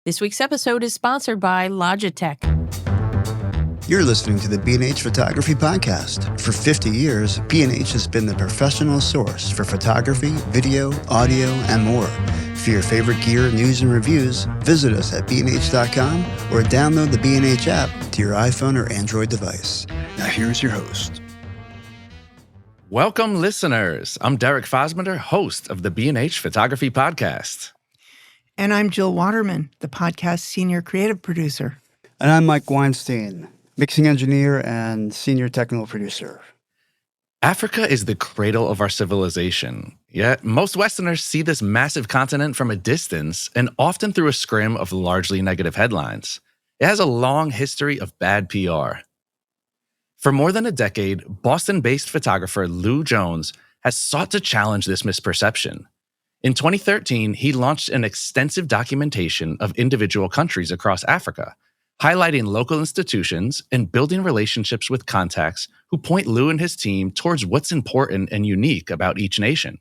This week's episode is sponsored by Logitech. You're listening to the B&H Photography Podcast. For 50 years, B&H has been the professional source for photography, video, audio, and more. For your favorite gear, news, and reviews, visit us at bnh.com or download the B&H app to your iPhone or Android device. Now here's your host. Welcome, listeners. I'm Derek Fosmender, host of the B&H Photography Podcast. And I'm Jill Waterman, the podcast senior creative producer. And I'm Mike Weinstein, mixing engineer and senior technical producer. Africa is the cradle of our civilization, yet most Westerners see this massive continent from a distance and often through a scrim of largely negative headlines. It has a long history of bad PR. For more than a decade, Boston-based photographer Lou Jones has sought to challenge this misperception. In 2013, he launched an extensive documentation of individual countries across Africa, highlighting local institutions and building relationships with contacts who point Lou and his team towards what's important and unique about each nation.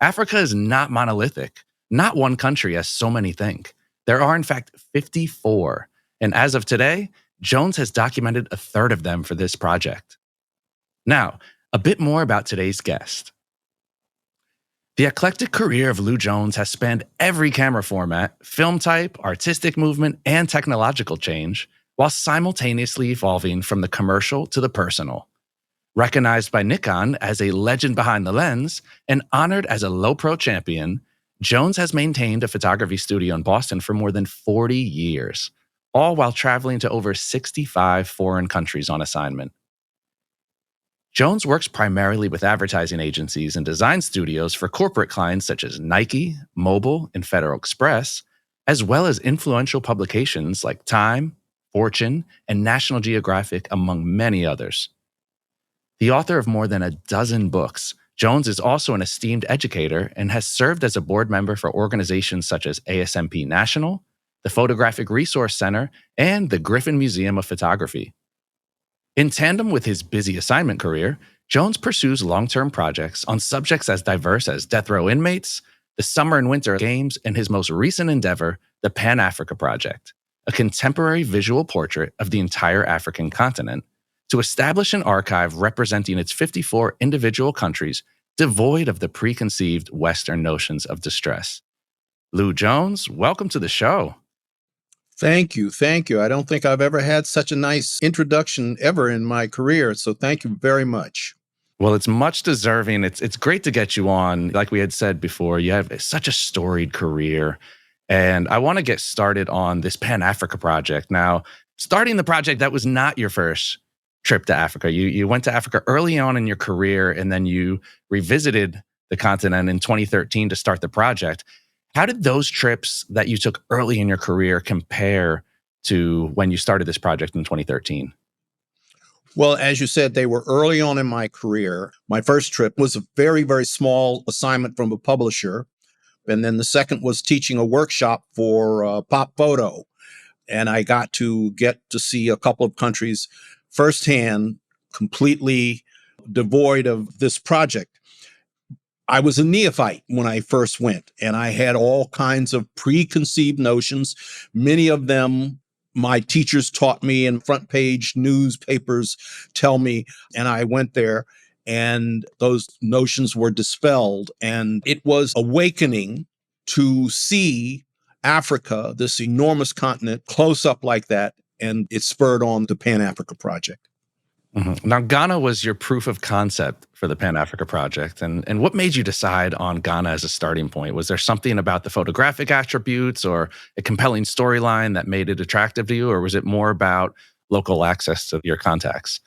Africa is not monolithic, not one country as so many think. There are in fact 54, and as of today, Jones has documented a third of them for this project. Now, a bit more about today's guest. The eclectic career of Lou Jones has spanned every camera format, film type, artistic movement, and technological change, while simultaneously evolving from the commercial to the personal. Recognized by Nikon as a legend behind the lens and honored as a low-pro champion, Jones has maintained a photography studio in Boston for more than 40 years, all while traveling to over 65 foreign countries on assignment. Jones works primarily with advertising agencies and design studios for corporate clients such as Nike, Mobil, and Federal Express, as well as influential publications like Time, Fortune, and National Geographic, among many others. The author of more than a dozen books, Jones is also an esteemed educator and has served as a board member for organizations such as ASMP National, the Photographic Resource Center, and the Griffin Museum of Photography. In tandem with his busy assignment career, Jones pursues long-term projects on subjects as diverse as death row inmates, the Summer and Winter Games, and his most recent endeavor, the panAFRICaproject, a contemporary visual portrait of the entire African continent, to establish an archive representing its 54 individual countries devoid of the preconceived Western notions of distress. Lou Jones, welcome to the show. Thank you. I don't think I've ever had such a nice introduction ever in my career, so thank you very much. Well, it's much deserving. It's great to get you on. Like we had said before, you have such a storied career, and I want to get started on this panAFRICA project. Now, starting the project, that was not your first trip to Africa. You went to Africa early on in your career, and then you revisited the continent in 2013 to start the project. How did those trips that you took early in your career compare to when you started this project in 2013? Well, as you said, they were early on in my career. My first trip was a very, very small assignment from a publisher. And then the second was teaching a workshop for Pop Photo. And I got to see a couple of countries firsthand, completely devoid of this project. I was a neophyte when I first went, and I had all kinds of preconceived notions. Many of them my teachers taught me, and front page newspapers tell me, and I went there, and those notions were dispelled. And it was awakening to see Africa, this enormous continent, close up like that, and it spurred on the panAFRICA project. Mm-hmm. Now, Ghana was your proof of concept for the panAFRICA project. And what made you decide on Ghana as a starting point? Was there something about the photographic attributes or a compelling storyline that made it attractive to you? Or was it more about local access to your contacts?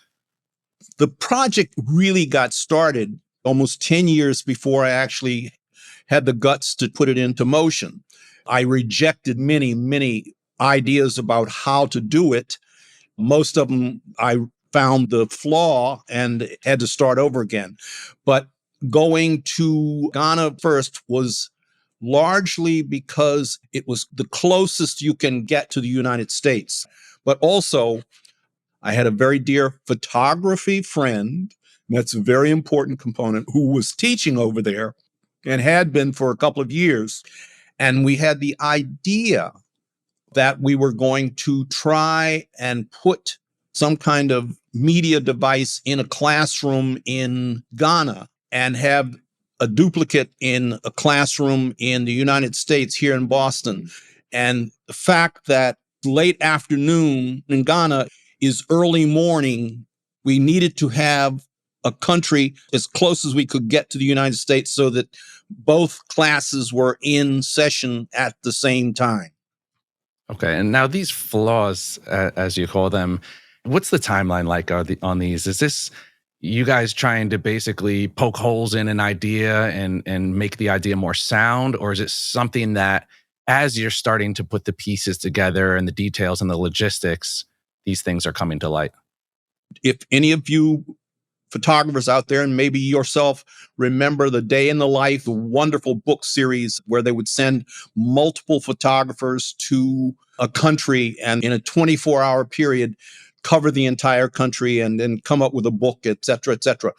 The project really got started almost 10 years before I actually had the guts to put it into motion. I rejected many ideas about how to do it. Most of them I found the flaw and had to start over again. But going to Ghana first was largely because it was the closest you can get to the United States. But also, I had a very dear photography friend, and that's a very important component, who was teaching over there and had been for a couple of years. And we had the idea that we were going to try and put some kind of media device in a classroom in Ghana and have a duplicate in a classroom in the United States here in Boston. And the fact that late afternoon in Ghana is early morning, we needed to have a country as close as we could get to the United States so that both classes were in session at the same time. Okay. And now these flaws, as you call them, what's the timeline like on these? Is this you guys trying to basically poke holes in an idea and make the idea more sound? Or is it something that as you're starting to put the pieces together and the details and the logistics, these things are coming to light? If any of you photographers out there, and maybe yourself, remember the Day in the Life, the wonderful book series where they would send multiple photographers to a country and in a 24-hour period cover the entire country and then come up with a book, et cetera, et cetera.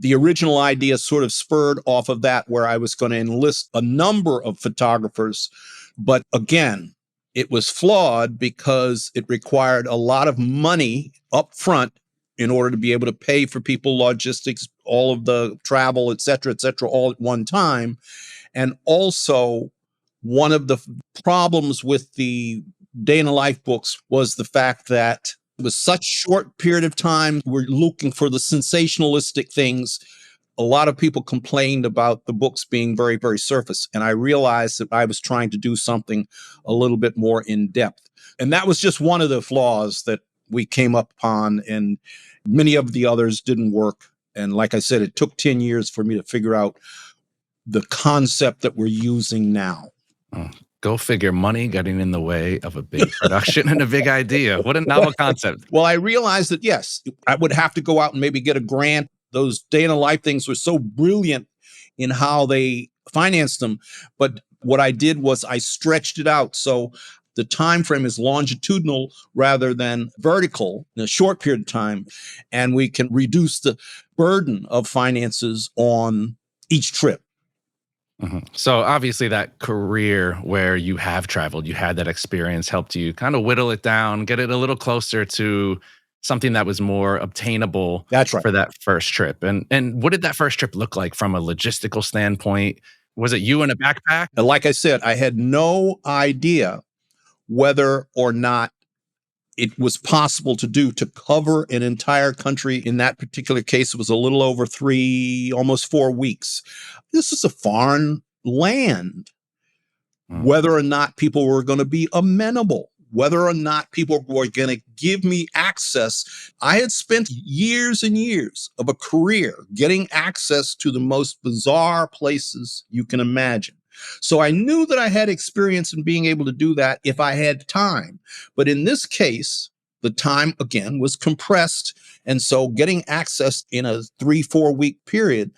The original idea sort of spurred off of that, where I was going to enlist a number of photographers. But again, it was flawed because it required a lot of money up front in order to be able to pay for people, logistics, all of the travel, et cetera, all at one time. And also, one of the problems with the Day in the Life books was the fact that it was such short period of time. We're looking for the sensationalistic things. A lot of people complained about the books being very, very surface. And I realized that I was trying to do something a little bit more in depth. And that was just one of the flaws that we came up upon, and many of the others didn't work. And like I said, it took 10 years for me to figure out the concept that we're using now. Oh, go figure, money getting in the way of a big production and a big idea. What a novel concept. Well, I realized that, yes, I would have to go out and maybe get a grant. Those Day in the Life things were so brilliant in how they financed them. But what I did was I stretched it out. So the time frame is longitudinal rather than vertical in a short period of time. And we can reduce the burden of finances on each trip. Mm-hmm. So obviously that career where you have traveled, you had that experience, helped you kind of whittle it down, get it a little closer to something that was more obtainable. That's right. For that first trip. And what did that first trip look like from a logistical standpoint? Was it you in a backpack? And like I said, I had no idea whether or not it was possible to do to cover an entire country. In that particular case, it was a little over 3, almost 4 weeks. This is a foreign land. Whether or not people were going to be amenable, whether or not people were going to give me access. I had spent years and years of a career getting access to the most bizarre places you can imagine. So I knew that I had experience in being able to do that if I had time. But in this case, the time, again, was compressed. And so getting access in a 3-4 week period.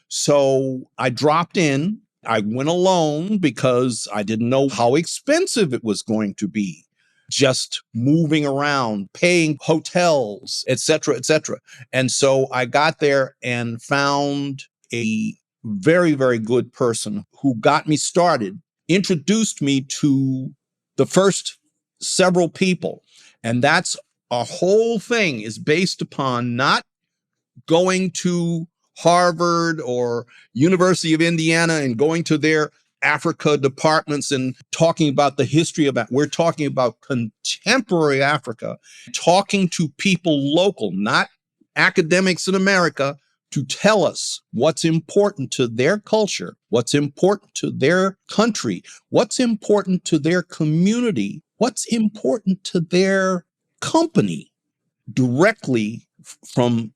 So I dropped in. I went alone because I didn't know how expensive it was going to be. Just moving around, paying hotels, et cetera, et cetera. And so I got there and found a very, very good person who got me started, introduced me to the first several people. And that's our whole thing is based upon not going to Harvard or University of Indiana and going to their Africa departments and talking about the history of that. We're talking about contemporary Africa, talking to people local, not academics in America, to tell us what's important to their culture, what's important to their country, what's important to their community, what's important to their company, directly from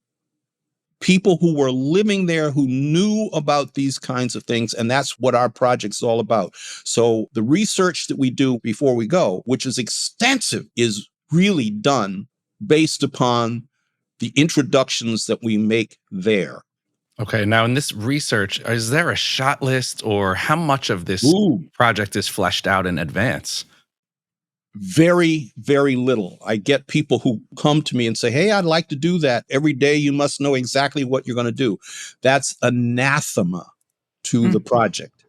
people who were living there, who knew about these kinds of things. And that's what our project's all about. So the research that we do before we go, which is extensive, is really done based upon the introductions that we make there. Okay. Now, in this research, is there a shot list or how much of this project is fleshed out in advance? Very, very little. I get people who come to me and say, hey, I'd like to do that. Every day you must know exactly what you're going to do. That's anathema to the project.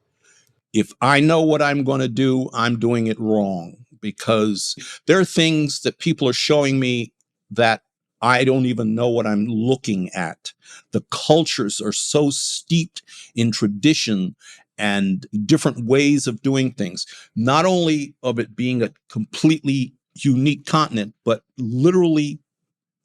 If I know what I'm going to do, I'm doing it wrong, because there are things that people are showing me that I don't even know what I'm looking at. The cultures are so steeped in tradition and different ways of doing things, not only of it being a completely unique continent, but literally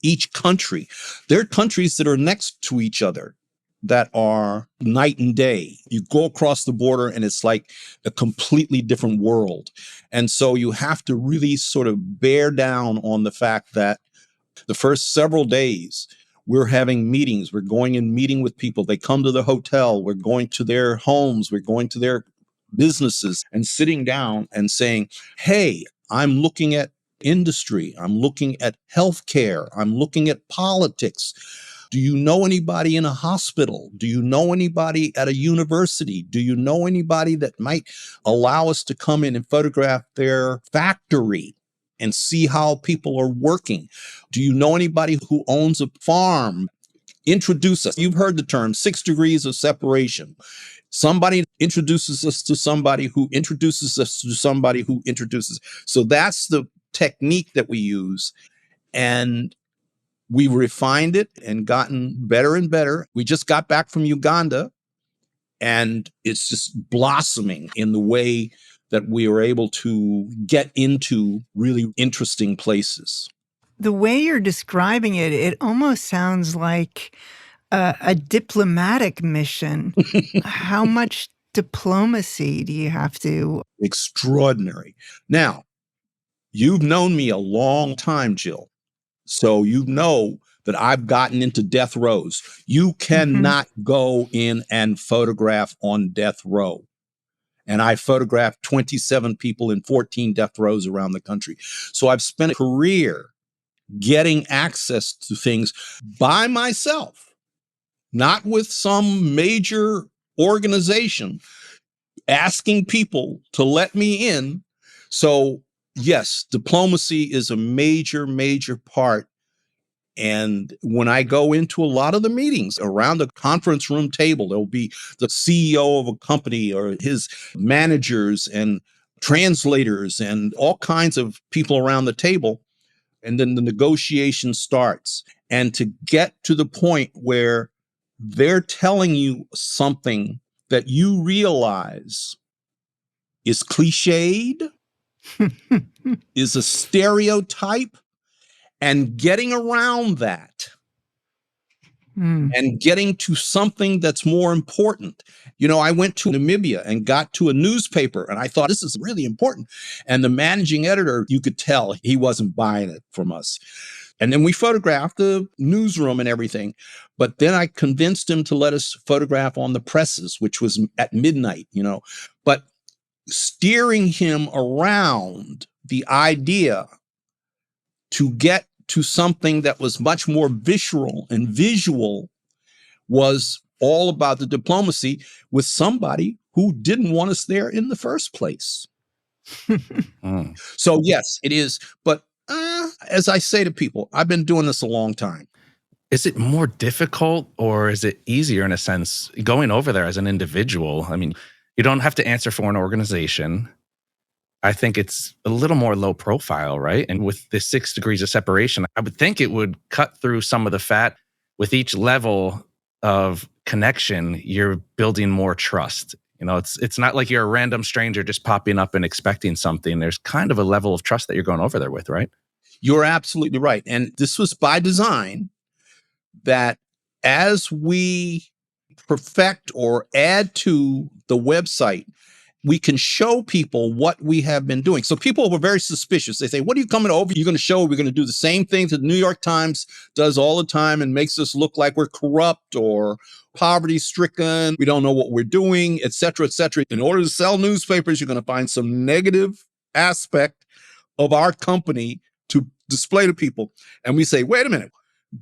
each country. There are countries that are next to each other that are night and day. You go across the border and it's like a completely different world. And so you have to really sort of bear down on the fact that the first several days, we're having meetings. We're going and meeting with people. They come to the hotel. We're going to their homes. We're going to their businesses and sitting down and saying, hey, I'm looking at industry. I'm looking at healthcare. I'm looking at politics. Do you know anybody in a hospital? Do you know anybody at a university? Do you know anybody that might allow us to come in and photograph their factory and see how people are working? Do you know anybody who owns a farm? Introduce us. You've heard the term 6 degrees of separation. Somebody introduces us to somebody who introduces us to somebody who introduces. So that's the technique that we use. And we refined it and gotten better and better. We just got back from Uganda, and it's just blossoming in the way that we were able to get into really interesting places. The way you're describing it, it almost sounds like a diplomatic mission. How much diplomacy do you have to? Extraordinary. Now, you've known me a long time, Jill. So you know that I've gotten into death rows. You cannot go in and photograph on death row. And I photographed 27 people in 14 death rows around the country. So I've spent a career getting access to things by myself, not with some major organization asking people to let me in. So yes, diplomacy is a major, major part. And when I go into a lot of the meetings around the conference room table, there'll be the CEO of a company or his managers and translators and all kinds of people around the table. And then the negotiation starts. And to get to the point where they're telling you something that you realize is cliched, is a stereotype, and getting around that and getting to something that's more important. You know, I went to Namibia and got to a newspaper and I thought, this is really important. And the managing editor, you could tell he wasn't buying it from us. And then we photographed the newsroom and everything. But then I convinced him to let us photograph on the presses, which was at midnight, you know. But steering him around the idea to get to something that was much more visceral and visual was all about the diplomacy with somebody who didn't want us there in the first place. So yes, it is. But as I say to people, I've been doing this a long time. Is it more difficult or is it easier in a sense going over there as an individual? I mean, you don't have to answer for an organization. I think it's a little more low profile, right? And with the 6 degrees of separation, I would think it would cut through some of the fat. With each level of connection, you're building more trust. You know, it's not like you're a random stranger just popping up and expecting something. There's kind of a level of trust that you're going over there with, right? You're absolutely right. And this was by design, that as we perfect or add to the website, we can show people what we have been doing. So people were very suspicious. They say, what are you coming over? You're going to show we're going to do the same thing that the New York Times does all the time and makes us look like we're corrupt or poverty stricken. We don't know what we're doing, et cetera, et cetera. In order to sell newspapers, you're going to find some negative aspect of our company to display to people. And we say, wait a minute,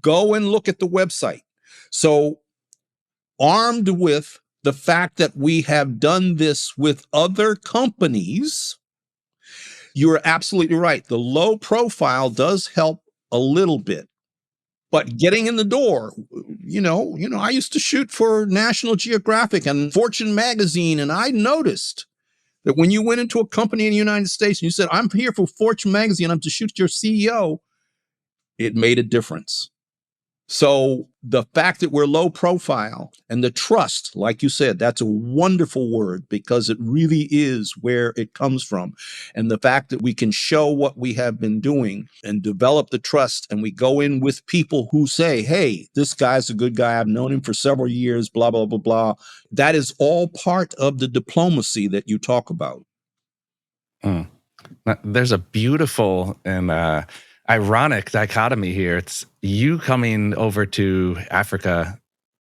go and look at the website. So armed with the fact that we have done this with other companies, you're absolutely right. The low profile does help a little bit, but getting in the door, you know, I used to shoot for National Geographic and Fortune magazine, and I noticed that when you went into a company in the United States and you said, I'm here for Fortune magazine, I'm to shoot your CEO, it made a difference. So the fact that we're low profile and the trust, like you said, that's a wonderful word because it really is where it comes from. And the fact that we can show what we have been doing and develop the trust, and we go in with people who say, hey, this guy's a good guy. I've known him for several years, blah, blah, blah, blah. That is all part of the diplomacy that you talk about. Mm. Now, there's a beautiful and ironic dichotomy here. It's you coming over to Africa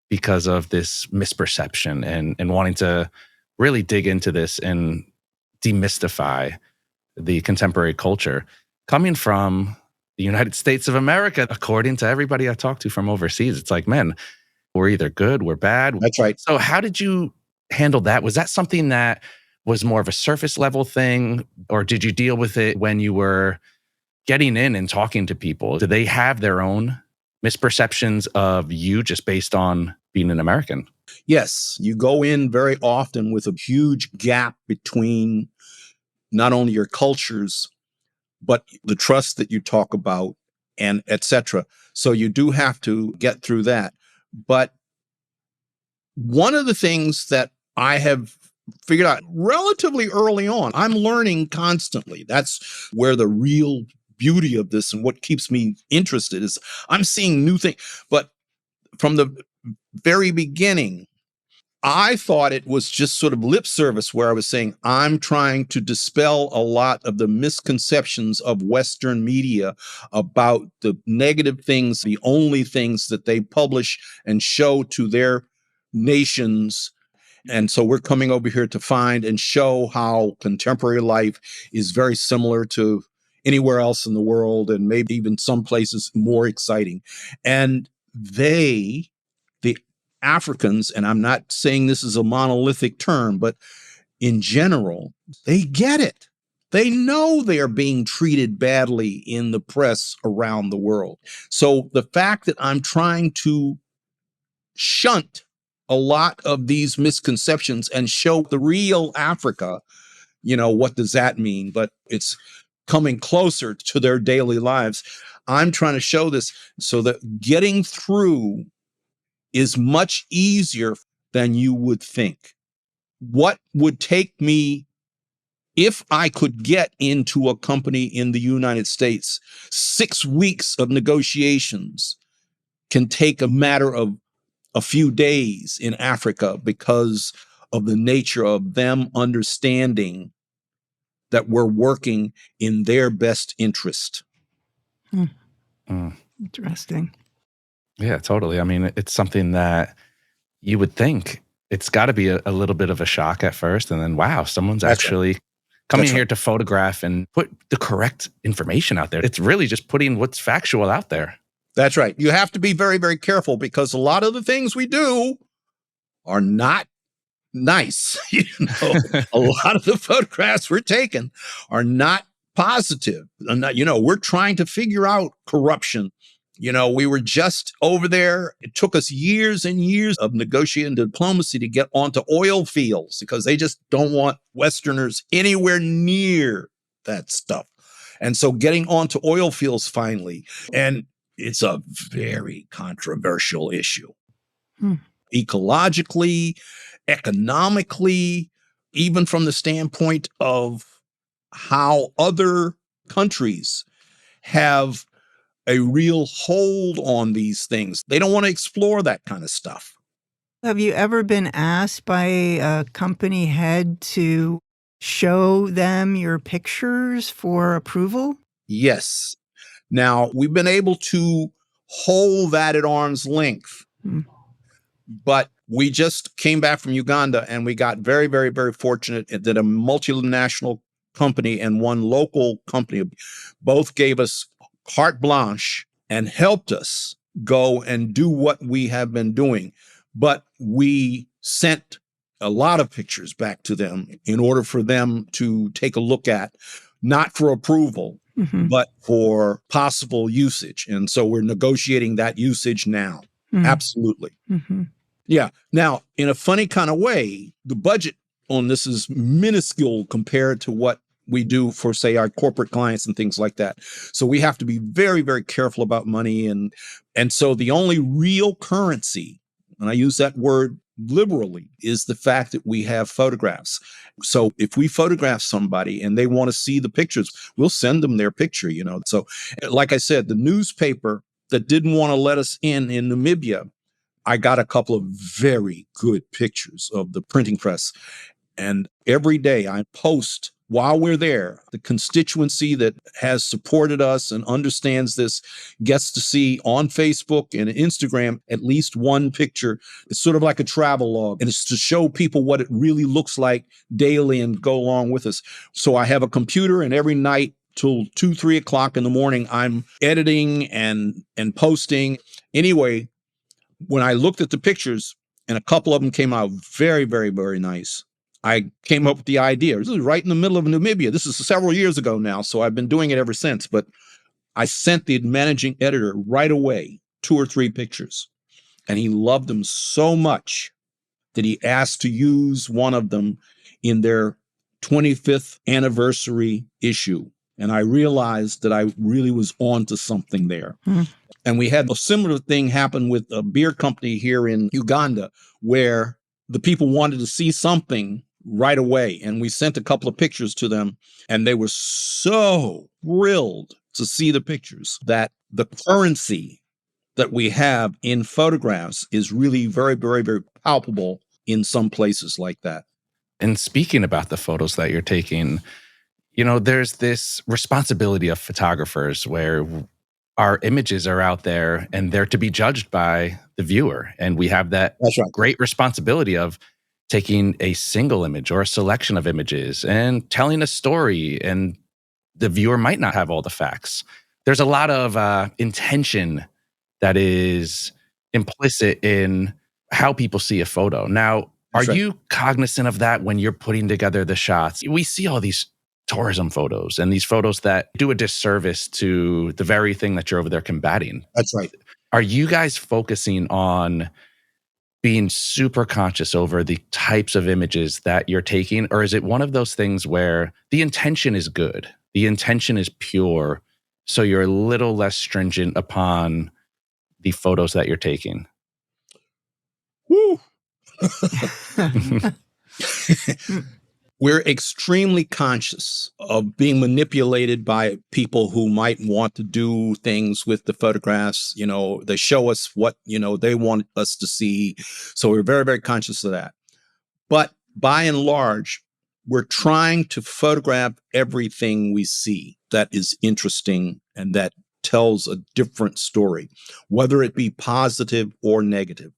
because of this misperception and wanting to really dig into this and demystify the contemporary culture. Coming from the United States of America, according to everybody I talk to from overseas, it's like, man, we're either good, we're bad. That's right. So how did you handle that? Was that something that was more of a surface level thing, or did you deal with it when you were getting in and talking to people? Do they have their own misperceptions of you just based on being an American? Yes, you go in very often with a huge gap between not only your cultures, but the trust that you talk about and et cetera. So you do have to get through that. But one of the things that I have figured out relatively early on, I'm learning constantly. That's where the real beauty of this and what keeps me interested is I'm seeing new things. But from the very beginning, I thought it was just sort of lip service where I was saying, I'm trying to dispel a lot of the misconceptions of Western media about the negative things, the only things that they publish and show to their nations. And so we're coming over here to find and show how contemporary life is very similar to anywhere else in the world, and maybe even some places more exciting. And the Africans, and I'm not saying this is a monolithic term, but in general, they get it. They know they are being treated badly in the press around the world. So the fact that I'm trying to shunt a lot of these misconceptions and show the real Africa, what does that mean? But it's coming closer to their daily lives. I'm trying to show this so that getting through is much easier than you would think. What would take me, if I could get into a company in the United States, 6 weeks of negotiations can take a matter of a few days in Africa because of the nature of them understanding that we're working in their best interest. Interesting. Yeah, totally. I mean, it's something that you would think it's got to be a little bit of a shock at first. And then, wow, someone's That's actually right. coming That's here right. to photograph and put the correct information out there. It's really just putting what's factual out there. That's right. You have to be very, very careful because a lot of the things we do are not nice. A lot of the photographs we're taking are not positive. We're trying to figure out corruption. We were just over there. It took us years and years of negotiating diplomacy to get onto oil fields because they just don't want Westerners anywhere near that stuff. And so getting onto oil fields finally, and it's a very controversial issue. Ecologically, economically, even from the standpoint of how other countries have a real hold on these things. They don't want to explore that kind of stuff. Have you ever been asked by a company head to show them your pictures for approval? Yes. Now, we've been able to hold that at arm's length, but we just came back from Uganda and we got very, very, very fortunate that a multinational company and one local company both gave us carte blanche and helped us go and do what we have been doing. But we sent a lot of pictures back to them in order for them to take a look at, not for approval, but for possible usage. And so we're negotiating that usage now. Absolutely. Yeah. Now, in a funny kind of way, the budget on this is minuscule compared to what we do for, say, our corporate clients and things like that. So we have to be very, very careful about money. And so the only real currency, and I use that word liberally, is the fact that we have photographs. So if we photograph somebody and they want to see the pictures, we'll send them their picture, you know. So like I said, the newspaper that didn't want to let us in Namibia, I got a couple of very good pictures of the printing press. And every day I post while we're there, the constituency that has supported us and understands this gets to see on Facebook and Instagram at least one picture. It's sort of like a travel log, and it's to show people what it really looks like daily and go along with us. So I have a computer, and every night till 2, 3 o'clock in the morning, I'm editing and posting. Anyway, when I looked at the pictures, and a couple of them came out very, very, very nice, I came up with the idea. This is right in the middle of Namibia. This is several years ago now, so I've been doing it ever since. But I sent the managing editor right away 2 or 3 pictures, and he loved them so much that he asked to use one of them in their 25th anniversary issue. And I realized that I really was onto something there. And we had a similar thing happen with a beer company here in Uganda, where the people wanted to see something right away. And we sent a couple of pictures to them, and they were so thrilled to see the pictures that the currency that we have in photographs is really very, very, very palpable in some places like that. And speaking about the photos that you're taking, you know, there's this responsibility of photographers where our images are out there and they're to be judged by the viewer. And we have that That's right. great responsibility of taking a single image or a selection of images and telling a story. And the viewer might not have all the facts. There's a lot of intention that is implicit in how people see a photo. Now, That's are right. you cognizant of that when you're putting together the shots? We see all these tourism photos and these photos that do a disservice to the very thing that you're over there combating. That's right. Are you guys focusing on being super conscious over the types of images that you're taking? Or is it one of those things where the intention is good, the intention is pure, so you're a little less stringent upon the photos that you're taking? Woo. We're extremely conscious of being manipulated by people who might want to do things with the photographs. You know, they show us what, you know, they want us to see. So we're very, very conscious of that. But by and large, we're trying to photograph everything we see that is interesting and that tells a different story, whether it be positive or negative.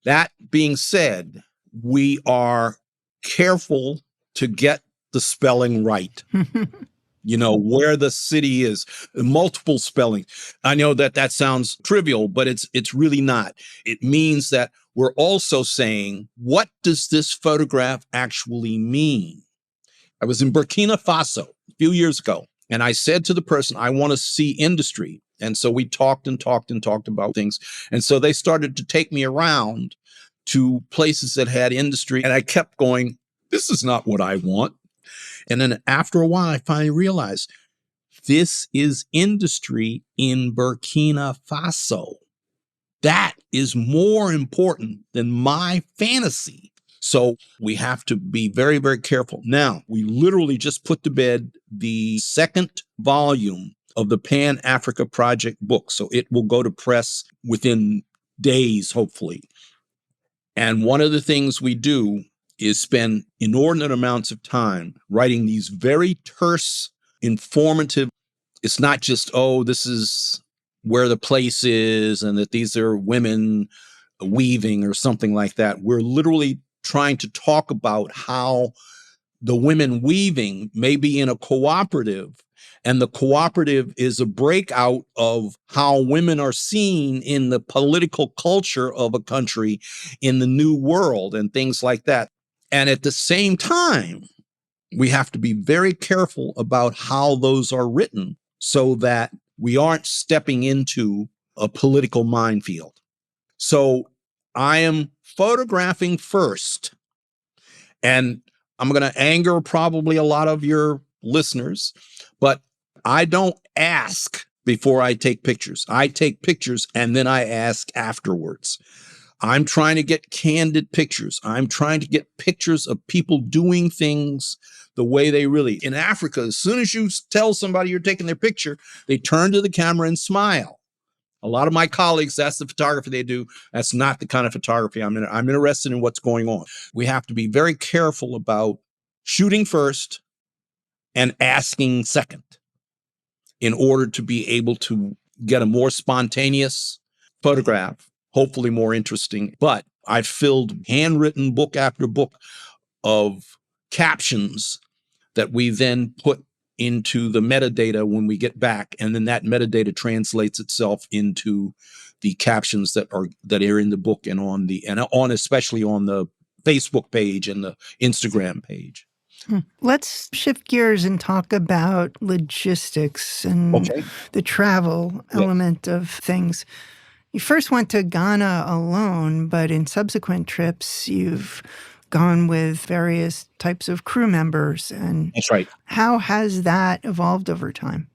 That being said, we are careful to get the spelling right. You know, where the city is, multiple spellings. I know that sounds trivial, but it's really not. It means that we're also saying, what does this photograph actually mean? I was in Burkina Faso a few years ago, and I said to the person, I want to see industry. And so we talked about things. And so they started to take me around to places that had industry. And I kept going, this is not what I want. And then after a while, I finally realized this is industry in Burkina Faso. That is more important than my fantasy. So we have to be very, very careful. Now, we literally just put to bed the 2nd volume of the panAFRICaproject book. So it will go to press within days, hopefully. And one of the things we do is spend inordinate amounts of time writing these very terse, informative. It's not just, oh, this is where the place is and that these are women weaving or something like that. We're literally trying to talk about how the women weaving may be in a cooperative, and the cooperative is a breakout of how women are seen in the political culture of a country in the new world and things like that. And at the same time, we have to be very careful about how those are written so that we aren't stepping into a political minefield. So I am photographing first, And I'm going to anger probably a lot of your listeners, but I don't ask before I take pictures. I take pictures and then I ask afterwards. I'm trying to get candid pictures. I'm trying to get pictures of people doing things the way they really. In Africa, as soon as you tell somebody you're taking their picture, they turn to the camera and smile. A lot of my colleagues, that's the photography they do. That's not the kind of photography I'm in. I'm interested in what's going on. We have to be very careful about shooting first and asking second in order to be able to get a more spontaneous photograph, hopefully more interesting. But I've filled handwritten book after book of captions that we then put into the metadata when we get back, and then that metadata translates itself into the captions that are in the book and on especially on the Facebook page and the Instagram page. Let's shift gears and talk about logistics and the travel element of things. You first went to Ghana alone, but in subsequent trips, you've gone with various types of crew members. And that's right. How has that evolved over time?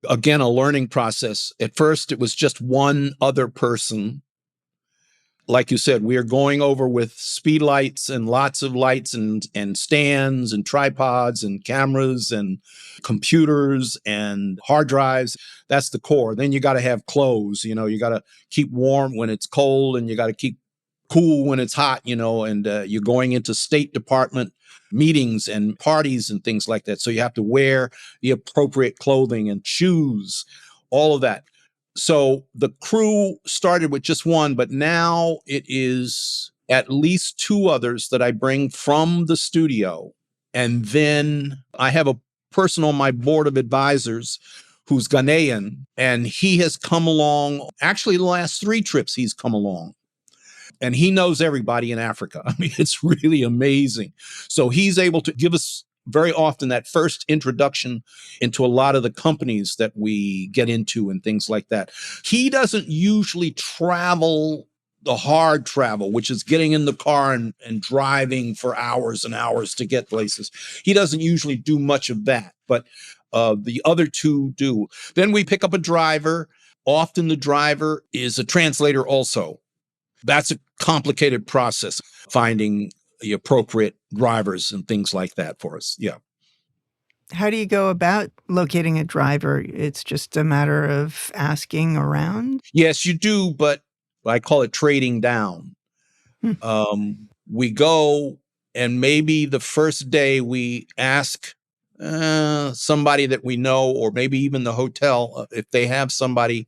Again, a learning process. At first, it was just one other person. Like you said, we are going over with Speedlights and lots of lights and stands and tripods and cameras and computers and hard drives. That's the core. Then you got to have clothes. You got to keep warm when it's cold, and you got to keep cool when it's hot, and you're going into State Department meetings and parties and things like that. So you have to wear the appropriate clothing and shoes, all of that. So the crew started with just one, but now it is at least two others that I bring from the studio. And then I have a person on my board of advisors who's Ghanaian, and he has come along. Actually, the last 3 trips he's come along. And he knows everybody in Africa. I mean, it's really amazing. So he's able to give us very often that first introduction into a lot of the companies that we get into and things like that. He doesn't usually travel the hard travel, which is getting in the car and driving for hours and hours to get places. He doesn't usually do much of that, but the other two do. Then we pick up a driver. Often the driver is a translator also. That's a complicated process, finding the appropriate drivers and things like that for us. Yeah. How do you go about locating a driver? It's just a matter of asking around? Yes, you do, but I call it trading down. We go, and maybe the first day we ask somebody that we know, or maybe even the hotel, if they have somebody.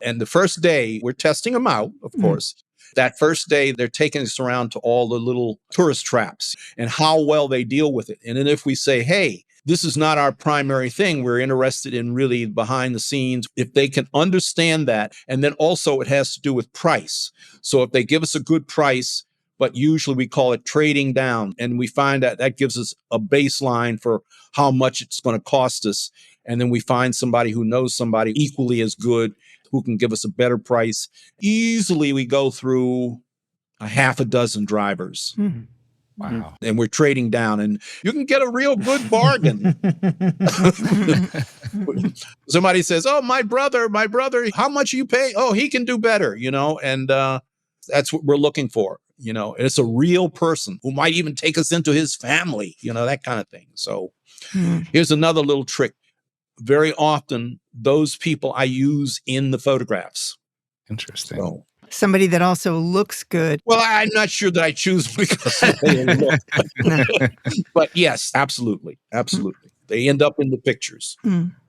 And the first day, we're testing them out, of course. That first day, they're taking us around to all the little tourist traps and how well they deal with it. And then if we say, hey, this is not our primary thing, we're interested in really behind the scenes, if they can understand that. And then also it has to do with price. So if they give us a good price, but usually we call it trading down, and we find that gives us a baseline for how much it's going to cost us. And then we find somebody who knows somebody equally as good who can give us a better price. Easily we go through a half a dozen drivers. Wow. And we're trading down, and you can get a real good bargain. Somebody says, oh, my brother, how much you pay? Oh, he can do better, and that's what we're looking for, and it's a real person who might even take us into his family, that kind of thing. So here's another little trick. Very often, those people I use in the photographs. Interesting. So, somebody that also looks good. Well, I'm not sure that I choose because they look. But yes, absolutely. Absolutely. They end up in the pictures.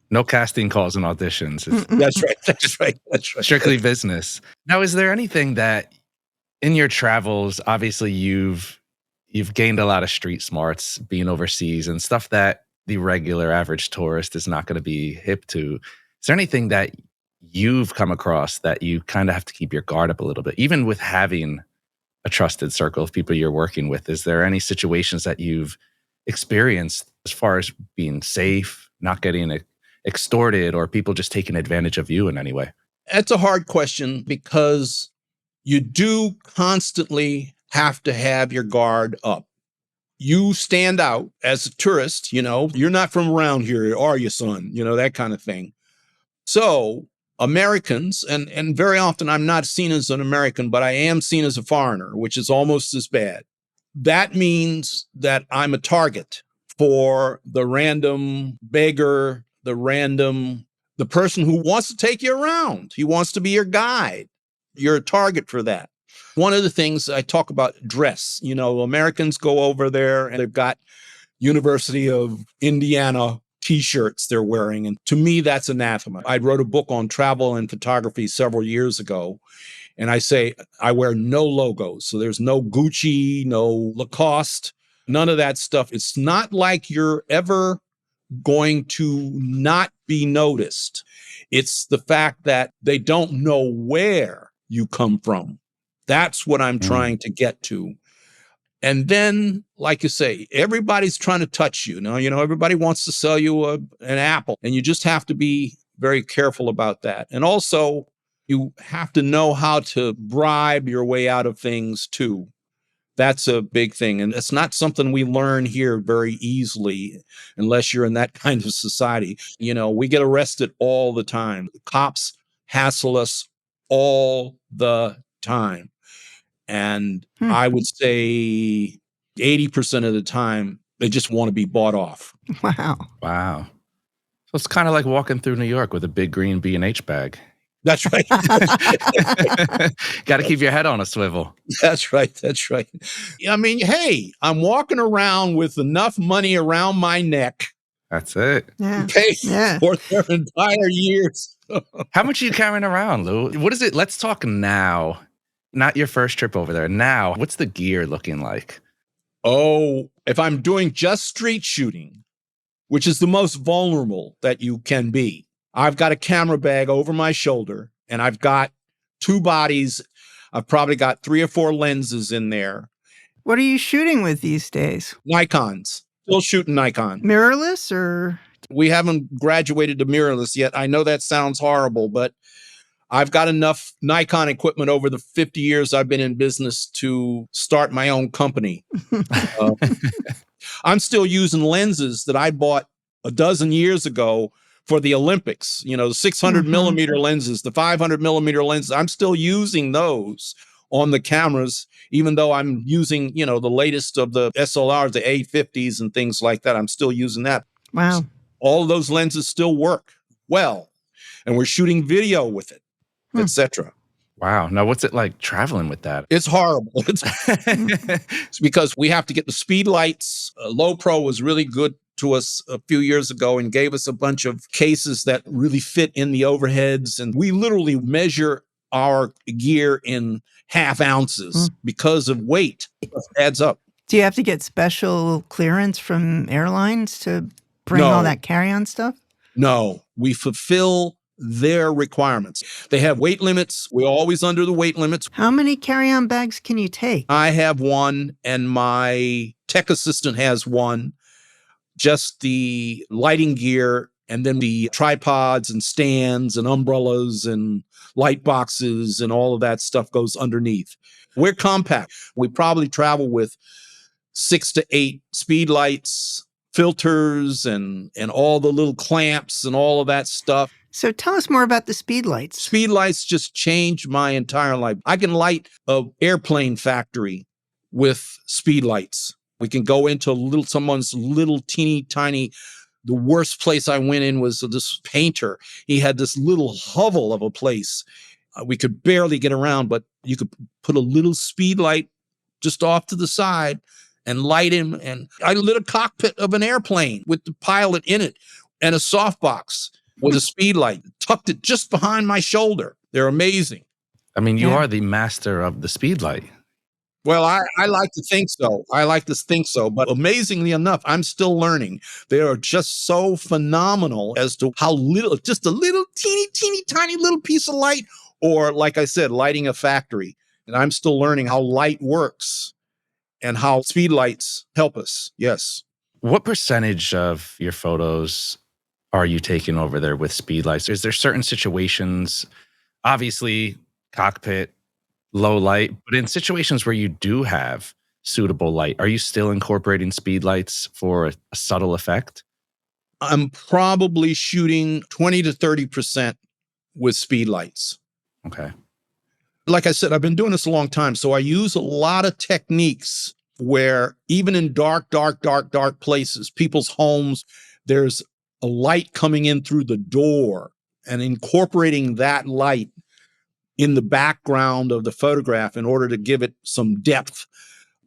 No casting calls and auditions. That's right. That's right. That's right. Strictly business. Now, is there anything that in your travels, obviously you've gained a lot of street smarts being overseas and stuff that the regular average tourist is not going to be hip to. Is there anything that you've come across that you kind of have to keep your guard up a little bit, even with having a trusted circle of people you're working with? Is there any situations that you've experienced as far as being safe, not getting extorted, or people just taking advantage of you in any way? That's a hard question because you do constantly have to have your guard up. you stand out as a tourist, you're not from around here, are you, son? That kind of thing. So Americans, and very often I'm not seen as an American, but I am seen as a foreigner, which is almost as bad. That means that I'm a target for the random beggar, the person who wants to take you around. He wants to be your guide. You're a target for that. One of the things I talk about, dress. Americans go over there and they've got University of Indiana T-shirts they're wearing. And to me, that's anathema. I wrote a book on travel and photography several years ago. And I say, I wear no logos. So there's no Gucci, no Lacoste, none of that stuff. It's not like you're ever going to not be noticed. It's the fact that they don't know where you come from. That's what I'm trying to get to. And then, like you say, everybody's trying to touch you. Now, everybody wants to sell you an apple, and you just have to be very careful about that. And also, you have to know how to bribe your way out of things too. That's a big thing. And it's not something we learn here very easily unless you're in that kind of society. We get arrested all the time. Cops hassle us all the time. And I would say 80% of the time, they just want to be bought off. Wow. So it's kind of like walking through New York with a big green B&H bag. That's right. Got to keep your head on a swivel. That's right. I mean, hey, I'm walking around with enough money around my neck. That's it. Yeah. Pay for their entire years. How much are you carrying around, Lou? What is it? Let's talk now. Not your first trip over there. Now, what's the gear looking like? Oh, if I'm doing just street shooting, which is the most vulnerable that you can be, I've got a camera bag over my shoulder and I've got 2 bodies. I've probably got 3 or 4 lenses in there. What are you shooting with these days? Nikons. Still shooting Nikon. Mirrorless or? We haven't graduated to mirrorless yet. I know that sounds horrible, but I've got enough Nikon equipment over the 50 years I've been in business to start my own company. I'm still using lenses that I bought a dozen years ago for the Olympics, the 600 millimeter lenses, the 500 millimeter lenses. I'm still using those on the cameras, even though I'm using, the latest of the SLRs, the A50s and things like that. I'm still using that. Wow. All of those lenses still work well. And we're shooting video with it, etc. Wow. Now, what's it like traveling with that? It's horrible. It's because we have to get the Speedlights. Low Pro was really good to us a few years ago and gave us a bunch of cases that really fit in the overheads. And we literally measure our gear in half ounces because of weight. It adds up. Do you have to get special clearance from airlines to bring all that carry-on stuff? No, we fulfill their requirements. They have weight limits. We're always under the weight limits. How many carry-on bags can you take? I have one and my tech assistant has one. Just the lighting gear and then the tripods and stands and umbrellas and light boxes and all of that stuff goes underneath. We're compact. We probably travel with 6 to 8 Speedlights, filters, and all the little clamps and all of that stuff. So tell us more about the Speedlights. Speedlights just changed my entire life. I can light an airplane factory with Speedlights. We can go into someone's little teeny tiny. The worst place I went in was this painter. He had this little hovel of a place. We could barely get around, but you could put a little Speedlight just off to the side and light him. And I lit a cockpit of an airplane with the pilot in it and a softbox with a Speedlight, tucked it just behind my shoulder. They're amazing. I mean, you are the master of the Speedlight. Well, I like to think so. But amazingly enough, I'm still learning. They are just so phenomenal as to how little, just a little teeny tiny little piece of light, or like I said, lighting a factory. And I'm still learning how light works and how Speedlights help us. Yes. What percentage of your photos are you taking over there with Speedlights? Is there certain situations, obviously cockpit, low light, but in situations where you do have suitable light? Are you still incorporating speedlights for a subtle effect? I'm probably shooting 20 to 30% with speedlights. Okay. Like I said, I've been doing this a long time, so I use a lot of techniques where even in dark places, people's homes, there's a light coming in through the door, and incorporating that light in the background of the photograph in order to give it some depth,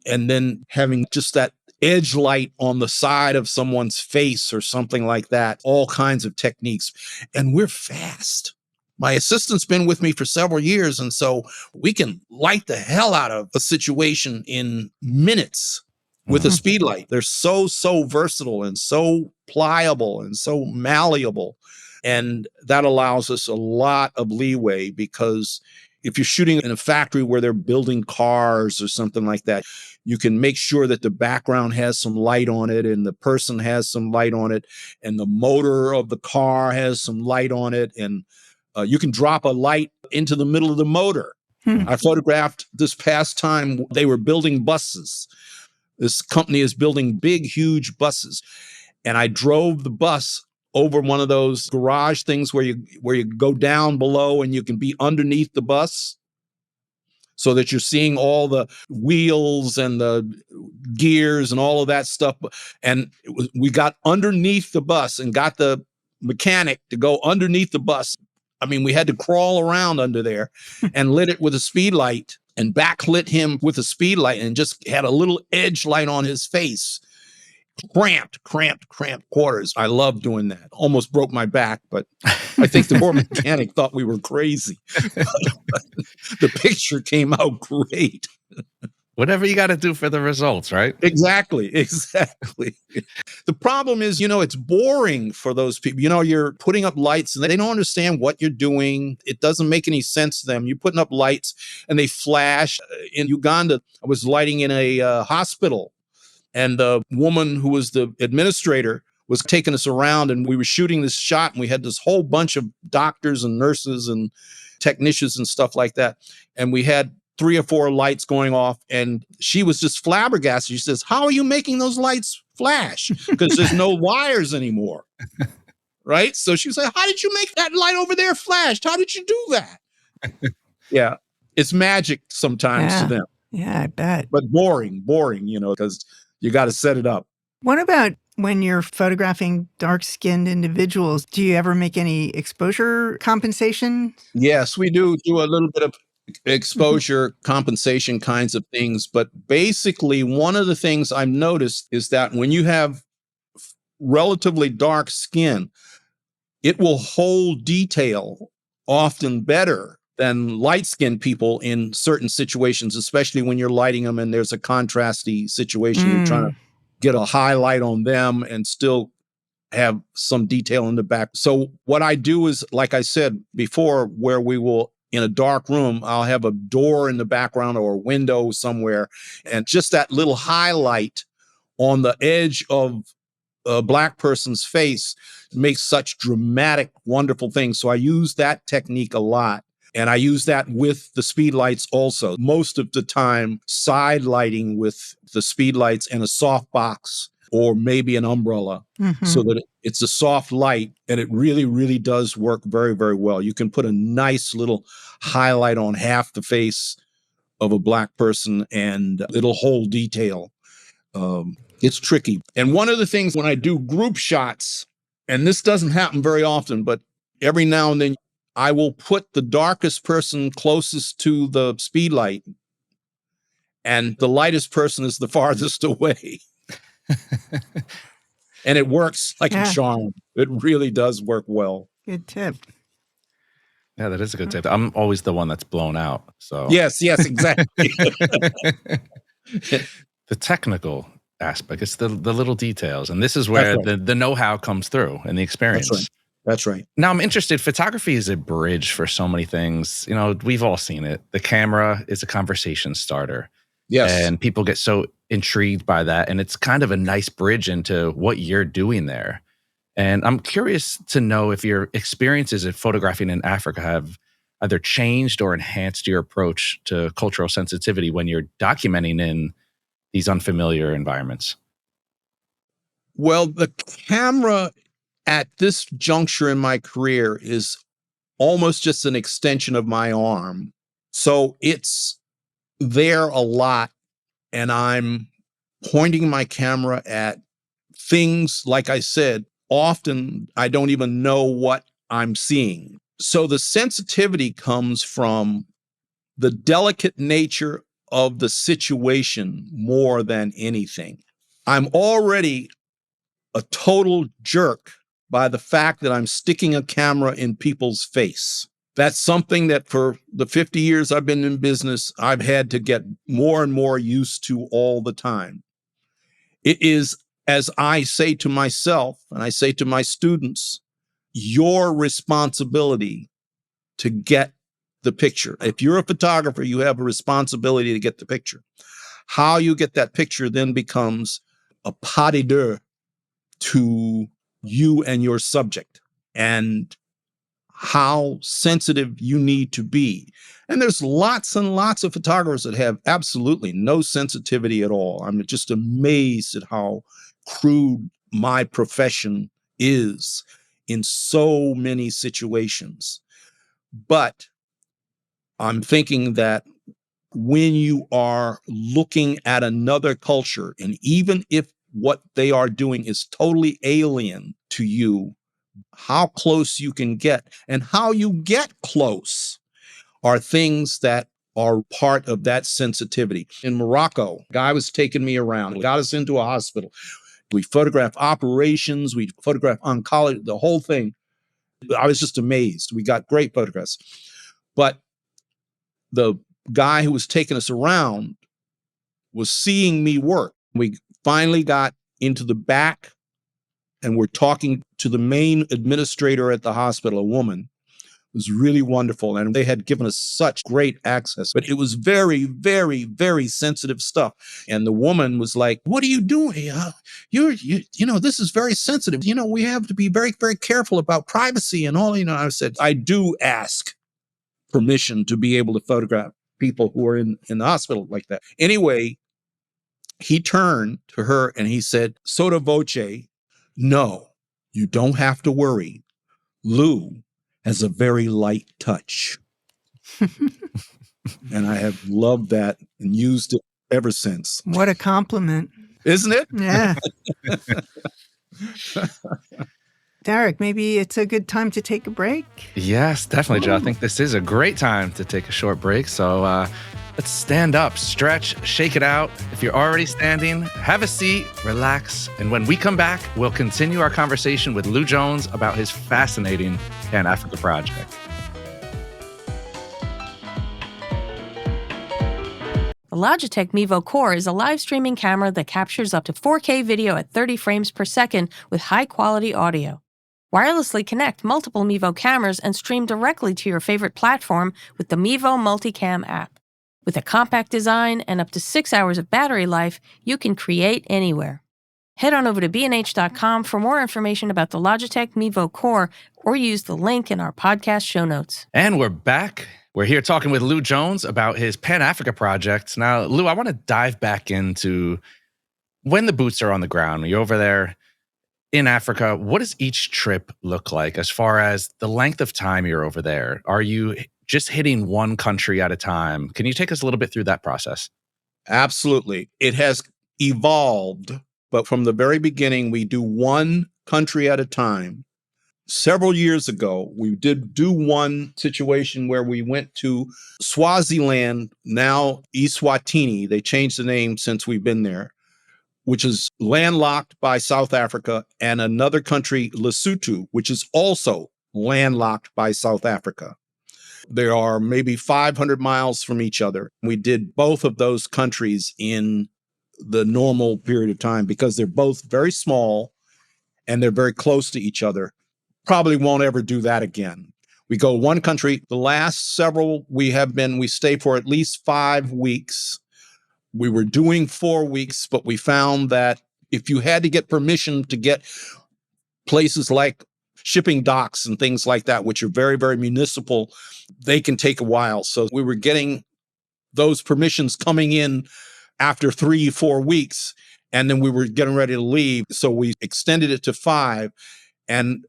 and then having just that edge light on the side of someone's face or something like that, all kinds of techniques. And we're fast. My assistant's been with me for several years, and so we can light the hell out of a situation in minutes with a speed light. They're so versatile and so pliable and so malleable. And that allows us a lot of leeway, because if you're shooting in a factory where they're building cars or something like that, you can make sure that the background has some light on it and the person has some light on it and the motor of the car has some light on it. And you can drop a light into the middle of the motor. I photographed this past time, they were building buses. This company is building big, huge buses. And I drove the bus over one of those garage things where you go down below and you can be underneath the bus, so that you're seeing all the wheels and the gears and all of that stuff. And we got underneath the bus and got the mechanic to go underneath the bus. I mean, we had to crawl around under there and lit it with a speed light and backlit him with a speed light and just had a little edge light on his face. Cramped quarters. I love doing that. Almost broke my back, but I think the poor mechanic thought we were crazy. The picture came out great. Whatever you got to do for the results, right? Exactly. The problem is, it's boring for those people. You're putting up lights and they don't understand what you're doing. It doesn't make any sense to them. You're putting up lights and they flash. In Uganda, I was lighting in a hospital. And the woman who was the administrator was taking us around, and we were shooting this shot, and we had this whole bunch of doctors and nurses and technicians and stuff like that. And we had 3 or 4 lights going off, and she was just flabbergasted. She says, "How are you making those lights flash? Because there's no wires anymore." Right? So she was like, "How did you make that light over there flash? How did you do that?" Yeah. It's magic sometimes to them. Yeah, I bet. But boring, because you got to set it up. What about when you're photographing dark-skinned individuals? Do you ever make any exposure compensation? Yes, we do a little bit of exposure compensation kinds of things. But basically, one of the things I've noticed is that when you have relatively dark skin, it will hold detail often better than light-skinned people in certain situations, especially when you're lighting them and there's a contrasty situation. You're trying to get a highlight on them and still have some detail in the back. So what I do is, like I said before, where we will, in a dark room, I'll have a door in the background or a window somewhere, and just that little highlight on the edge of a Black person's face makes such dramatic, wonderful things. So I use that technique a lot. And I use that with the speed lights also. Most of the time, side lighting with the speed lights and a soft box or maybe an umbrella, so that it's a soft light, and it really, really does work very, very well. You can put a nice little highlight on half the face of a Black person and it'll hold detail. It's tricky. And one of the things when I do group shots, and this doesn't happen very often, but every now and then, I will put the darkest person closest to the speed light, and the lightest person is the farthest away. And it works like a charm. It really does work well. Good tip. Yeah, that is a good tip. I'm always the one that's blown out. So Yes, exactly. The technical aspect, it's the little details. And this is where the know-how comes through and the experience. That's right. Now, I'm interested. Photography is a bridge for so many things. We've all seen it. The camera is a conversation starter. Yes. And people get so intrigued by that. And it's kind of a nice bridge into what you're doing there. And I'm curious to know if your experiences of photographing in Africa have either changed or enhanced your approach to cultural sensitivity when you're documenting in these unfamiliar environments? Well, the camera at this juncture in my career is almost just an extension of my arm. So it's there a lot, and I'm pointing my camera at things, like I said, often I don't even know what I'm seeing. So the sensitivity comes from the delicate nature of the situation more than anything. I'm already a total jerk by the fact that I'm sticking a camera in people's face. That's something that for the 50 years I've been in business, I've had to get more and more used to all the time. It is, as I say to myself and I say to my students, your responsibility to get the picture. If you're a photographer, you have a responsibility to get the picture. How you get that picture then becomes a pas de deux to you and your subject, and how sensitive you need to be. And there's lots and lots of photographers that have absolutely no sensitivity at all. I'm just amazed at how crude my profession is in so many situations. But I'm thinking that when you are looking at another culture, and even if what they are doing is totally alien to you, how close you can get and how you get close are things that are part of that sensitivity. In Morocco, a guy was taking me around, got us into a hospital. We photographed operations, we photographed oncology, the whole thing. I was just amazed. We got great photographs. But the guy who was taking us around was seeing me work. We finally got into the back and we're talking to the main administrator at the hospital, a woman. It was really wonderful. And they had given us such great access, but it was very, very, very sensitive stuff. And the woman was like, "What are you doing? This is very sensitive. We have to be very, very careful about privacy and all." I said, I do ask permission to be able to photograph people who are in the hospital like that. Anyway, he turned to her and he said, sotto voce, "No, you don't have to worry. Lou has a very light touch." And I have loved that and used it ever since. What a compliment. Isn't it? Yeah. Derek, maybe it's a good time to take a break? Yes, definitely, Joe. I think this is a great time to take a short break. So let's stand up, stretch, shake it out. If you're already standing, have a seat, relax. And when we come back, we'll continue our conversation with Lou Jones about his fascinating Pan-Africa project. The Logitech Mevo Core is a live streaming camera that captures up to 4K video at 30 frames per second with high-quality audio. Wirelessly connect multiple Mevo cameras and stream directly to your favorite platform with the Mevo Multicam app. With a compact design and up to 6 hours of battery life, you can create anywhere. Head on over to bnh.com for more information about the Logitech Mevo Core or use the link in our podcast show notes. And we're back. We're here talking with Lou Jones about his Pan-Africa project. Now, Lou, I want to dive back into when the boots are on the ground, when you're over there in Africa, what does each trip look like as far as the length of time you're over there? Are you just hitting one country at a time? Can you take us a little bit through that process? Absolutely. It has evolved, but from the very beginning, we do one country at a time. Several years ago, we did do one situation where we went to Swaziland, now Eswatini. They changed the name since we've been there, which is landlocked by South Africa, and another country, Lesotho, which is also landlocked by South Africa. They are maybe 500 miles from each other. We did both of those countries in the normal period of time because they're both very small and they're very close to each other. Probably won't ever do that again. We go one country. The last several we stay for at least 5 weeks. We were doing 4 weeks, but we found that if you had to get permission to get places like shipping docks and things like that, which are very, very municipal, they can take a while. So we were getting those permissions coming in after 3, 4 weeks. And then we were getting ready to leave. So we extended it to 5. And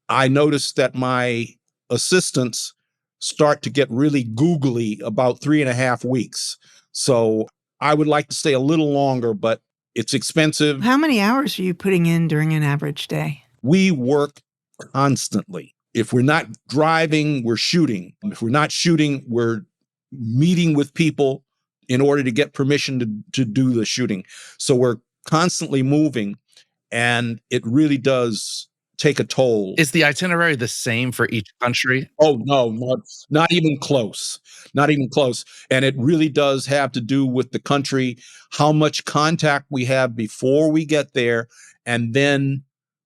I noticed that my assistants start to get really googly about 3.5 weeks. So I would like to stay a little longer, but it's expensive. How many hours are you putting in during an average day? We work constantly. If we're not driving, we're shooting. If we're not shooting, we're meeting with people in order to get permission to do the shooting. So we're constantly moving, and it really does take a toll. Is the itinerary the same for each country? Oh, no, not even close. Not even close. And it really does have to do with the country, how much contact we have before we get there. And then,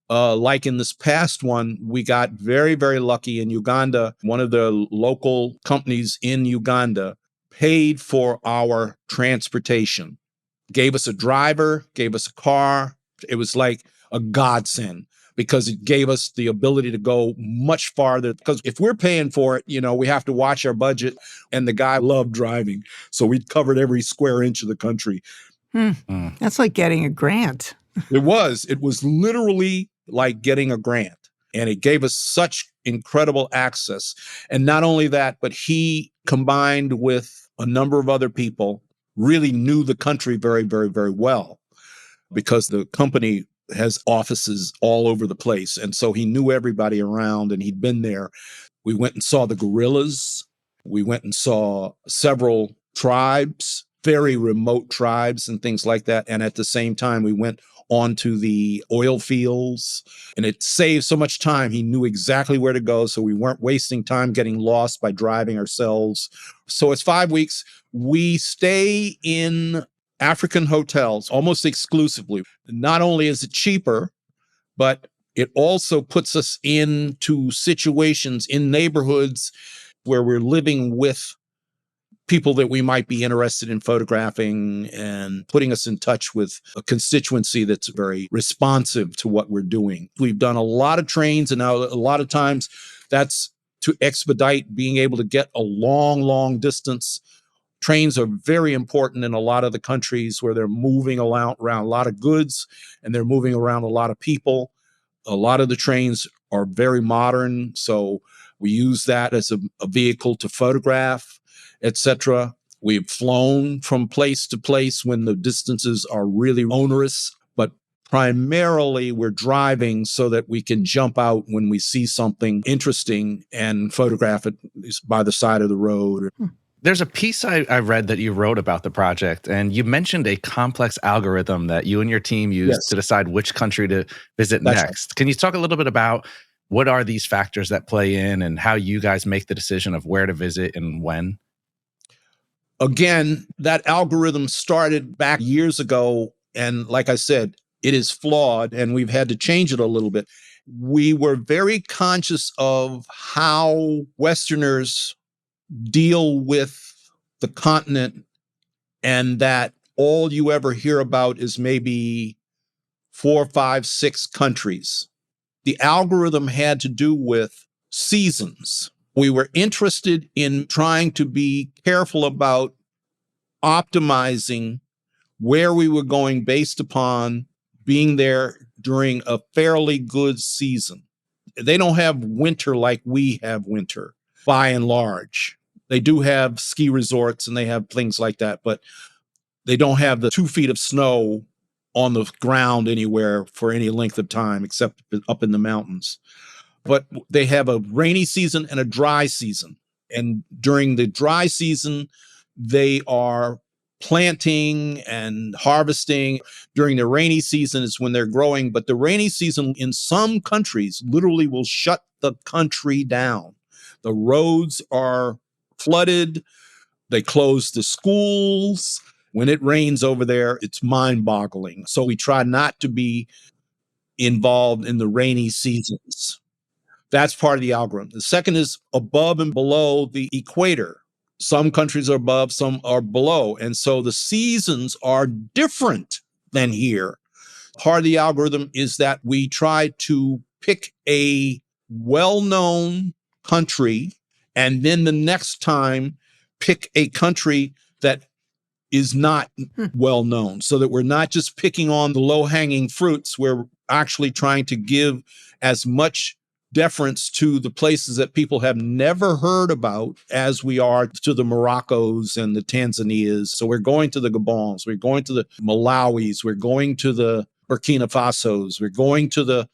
like in this past one, we got very, very lucky in Uganda. One of the local companies in Uganda paid for our transportation, gave us a driver, gave us a car. It was like a godsend, because it gave us the ability to go much farther. Because if we're paying for it, we have to watch our budget. And the guy loved driving. So we covered every square inch of the country. That's like getting a grant. It was literally like getting a grant. And it gave us such incredible access. And not only that, but he, combined with a number of other people, really knew the country very, very, very well, because the company has offices all over the place. And so he knew everybody around, and he'd been there. We went and saw the gorillas. We went and saw several tribes, very remote tribes and things like that. And at the same time, we went onto the oil fields, and it saved so much time. He knew exactly where to go, so we weren't wasting time getting lost by driving ourselves. So it's 5 weeks. We stay in African hotels almost exclusively. Not only is it cheaper, but it also puts us into situations in neighborhoods where we're living with people that we might be interested in photographing, and putting us in touch with a constituency that's very responsive to what we're doing. We've done a lot of trains, and now a lot of times that's to expedite being able to get a long, long distance. Trains are very important in a lot of the countries where they're moving around a lot of goods, and they're moving around a lot of people. A lot of the trains are very modern, so we use that as a vehicle to photograph, etc. We've flown from place to place when the distances are really onerous, but primarily we're driving so that we can jump out when we see something interesting and photograph it by the side of the road. There's a piece I read that you wrote about the project, and you mentioned a complex algorithm that you and your team used to decide which country to visit next. Can you talk a little bit about what are these factors that play in, and how you guys make the decision of where to visit and when? Again, that algorithm started back years ago. And like I said, it is flawed, and we've had to change it a little bit. We were very conscious of how Westerners deal with the continent, and that all you ever hear about is maybe 4, 5, 6 countries. The algorithm had to do with seasons. We were interested in trying to be careful about optimizing where we were going based upon being there during a fairly good season. They don't have winter like we have winter, by and large. They do have ski resorts and they have things like that, but they don't have the 2 feet of snow on the ground anywhere for any length of time except up in the mountains. But they have a rainy season and a dry season. And during the dry season, they are planting and harvesting. During the rainy season is when they're growing. But the rainy season in some countries literally will shut the country down. The roads are flooded. They close the schools. When it rains over there, it's mind-boggling. So we try not to be involved in the rainy seasons. That's part of the algorithm. The second is above and below the equator. Some countries are above, some are below. And so the seasons are different than here. Part of the algorithm is that we try to pick a well-known country, and then the next time pick a country that is not well known, so that we're not just picking on the low-hanging fruits. We're actually trying to give as much deference to the places that people have never heard about as we are to the Moroccos and the Tanzanias. So we're going to the Gabons, we're going to the Malawis, we're going to the Burkina Fasos, we're going to the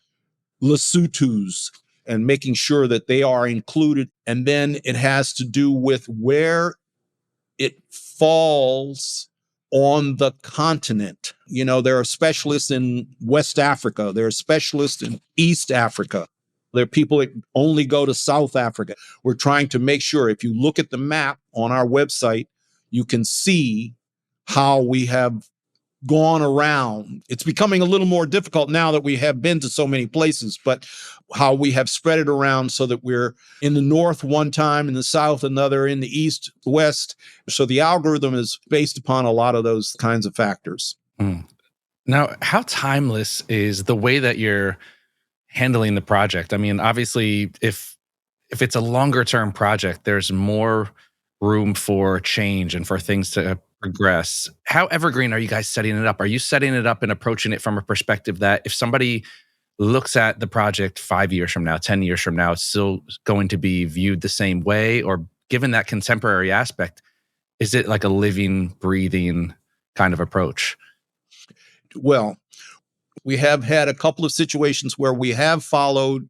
Lesotho's, and making sure that they are included. And then it has to do with where it falls on the continent. You know, there are specialists in West Africa. There are specialists in East Africa. There are people that only go to South Africa. We're trying to make sure, if you look at the map on our website, you can see how we have gone around. It's becoming a little more difficult now that we have been to so many places, but how we have spread it around so that we're in the north one time, in the south another, in the east, west. So the algorithm is based upon a lot of those kinds of factors. Now, how timeless is the way that you're handling the project? I mean, obviously, if it's a longer term project, there's more room for change and for things to progress. How evergreen are you guys setting it up? Are you setting it up and approaching it from a perspective that if somebody looks at the project 5 years from now, 10 years from now, it's still going to be viewed the same way? Or given that contemporary aspect, is it like a living, breathing kind of approach? Well, we have had a couple of situations where we have followed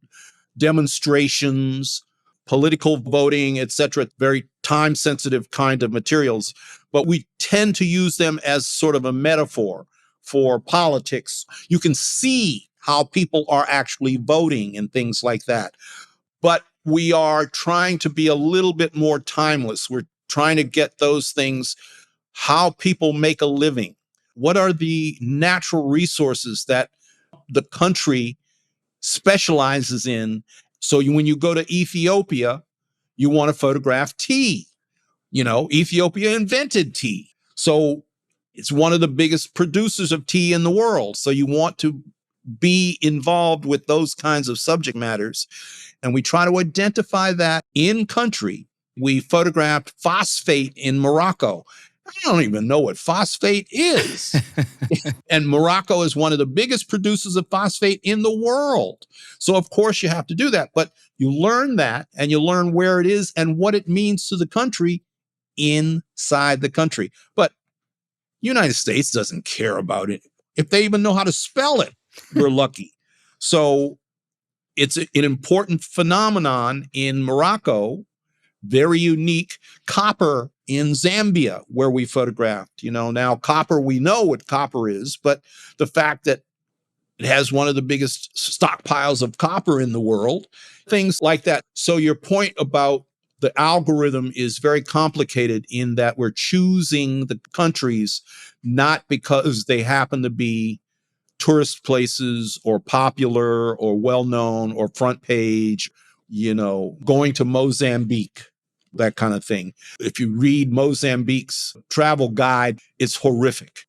demonstrations, political voting, etc., very time-sensitive kind of materials, but we tend to use them as sort of a metaphor for politics. You can see how people are actually voting and things like that. But we are trying to be a little bit more timeless. We're trying to get those things, how people make a living. What are the natural resources that the country specializes in? So when you go to Ethiopia, you want to photograph tea. You know, Ethiopia invented tea. So it's one of the biggest producers of tea in the world. So you want to be involved with those kinds of subject matters. And we try to identify that in country. We photographed phosphate in Morocco. I don't even know what phosphate is. And Morocco is one of the biggest producers of phosphate in the world. So of course you have to do that, but you learn that and you learn where it is and what it means to the country inside the country. But United States doesn't care about it. If they even know how to spell it, we're lucky. So it's an important phenomenon in Morocco, very unique. Copper in Zambia, where we photographed. You know, now copper, we know what copper is, but the fact that it has one of the biggest stockpiles of copper in the world, things like that. So your point about the algorithm is very complicated in that we're choosing the countries not because they happen to be tourist places or popular or well-known or front page, you know, going to Mozambique, that kind of thing. If you read Mozambique's travel guide, it's horrific.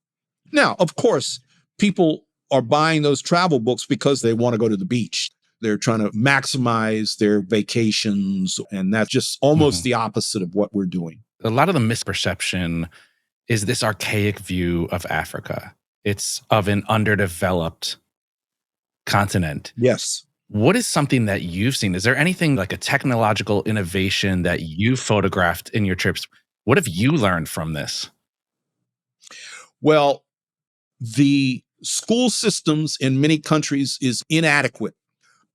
Now, of course, people are buying those travel books because they want to go to the beach. They're trying to maximize their vacations, and that's just almost the opposite of what we're doing. A lot of the misperception is this archaic view of Africa. It's of an underdeveloped continent. Yes. What is something that you've seen? Is there anything like a technological innovation that you photographed in your trips? What have you learned from this? Well, the school systems in many countries is inadequate,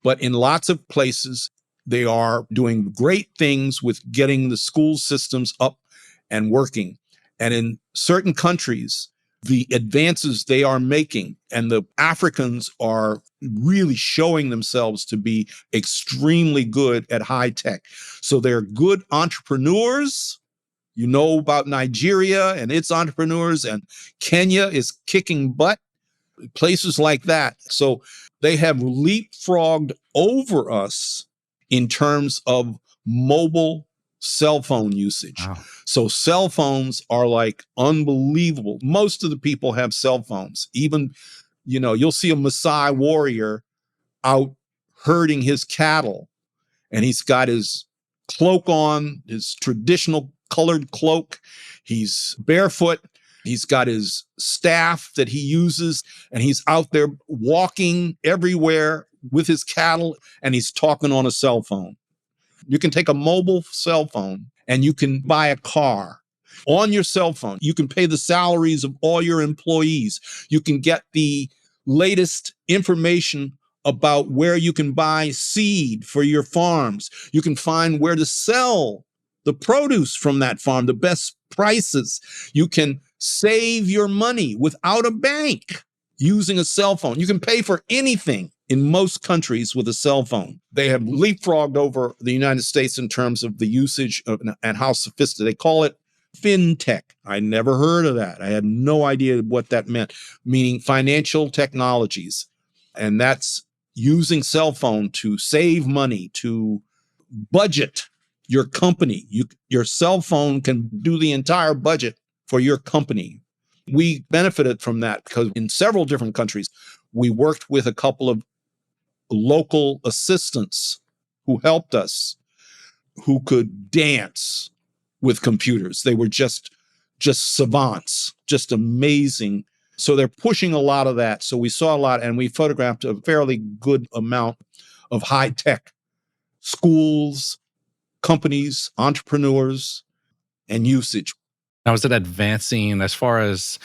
but in lots of places, they are doing great things with getting the school systems up and working. And in certain countries, the advances they are making, and the Africans are really showing themselves to be extremely good at high tech. So they're good entrepreneurs. You know about Nigeria and its entrepreneurs, and Kenya is kicking butt, places like that. So they have leapfrogged over us in terms of mobile cell phone usage. Wow. So cell phones are like unbelievable. Most of the people have cell phones. Even, you know, you'll see a Maasai warrior out herding his cattle, and he's got his cloak on, his traditional colored cloak. He's barefoot, He's got his staff that he uses, and he's out there walking everywhere with his cattle, and he's talking on a cell phone. You can take a mobile cell phone and you can buy a car on your cell phone. You can pay the salaries of all your employees. You can get the latest information about where you can buy seed for your farms. You can find where to sell the produce from that farm, the best prices. You can save your money without a bank using a cell phone. You can pay for anything in most countries with a cell phone. They have leapfrogged over the United States in terms of the usage of, and how sophisticated. They call it fintech. I never heard of that. I had no idea what that meant, meaning financial technologies. And that's using cell phone to save money, to budget your company. Your cell phone can do the entire budget for your company. We benefited from that because in several different countries, we worked with a couple of local assistants who helped us, who could dance with computers. They were just savants, just amazing. So they're pushing a lot of that. So we saw a lot, and we photographed a fairly good amount of high tech schools, companies, entrepreneurs, and usage. Now, is it advancing as far as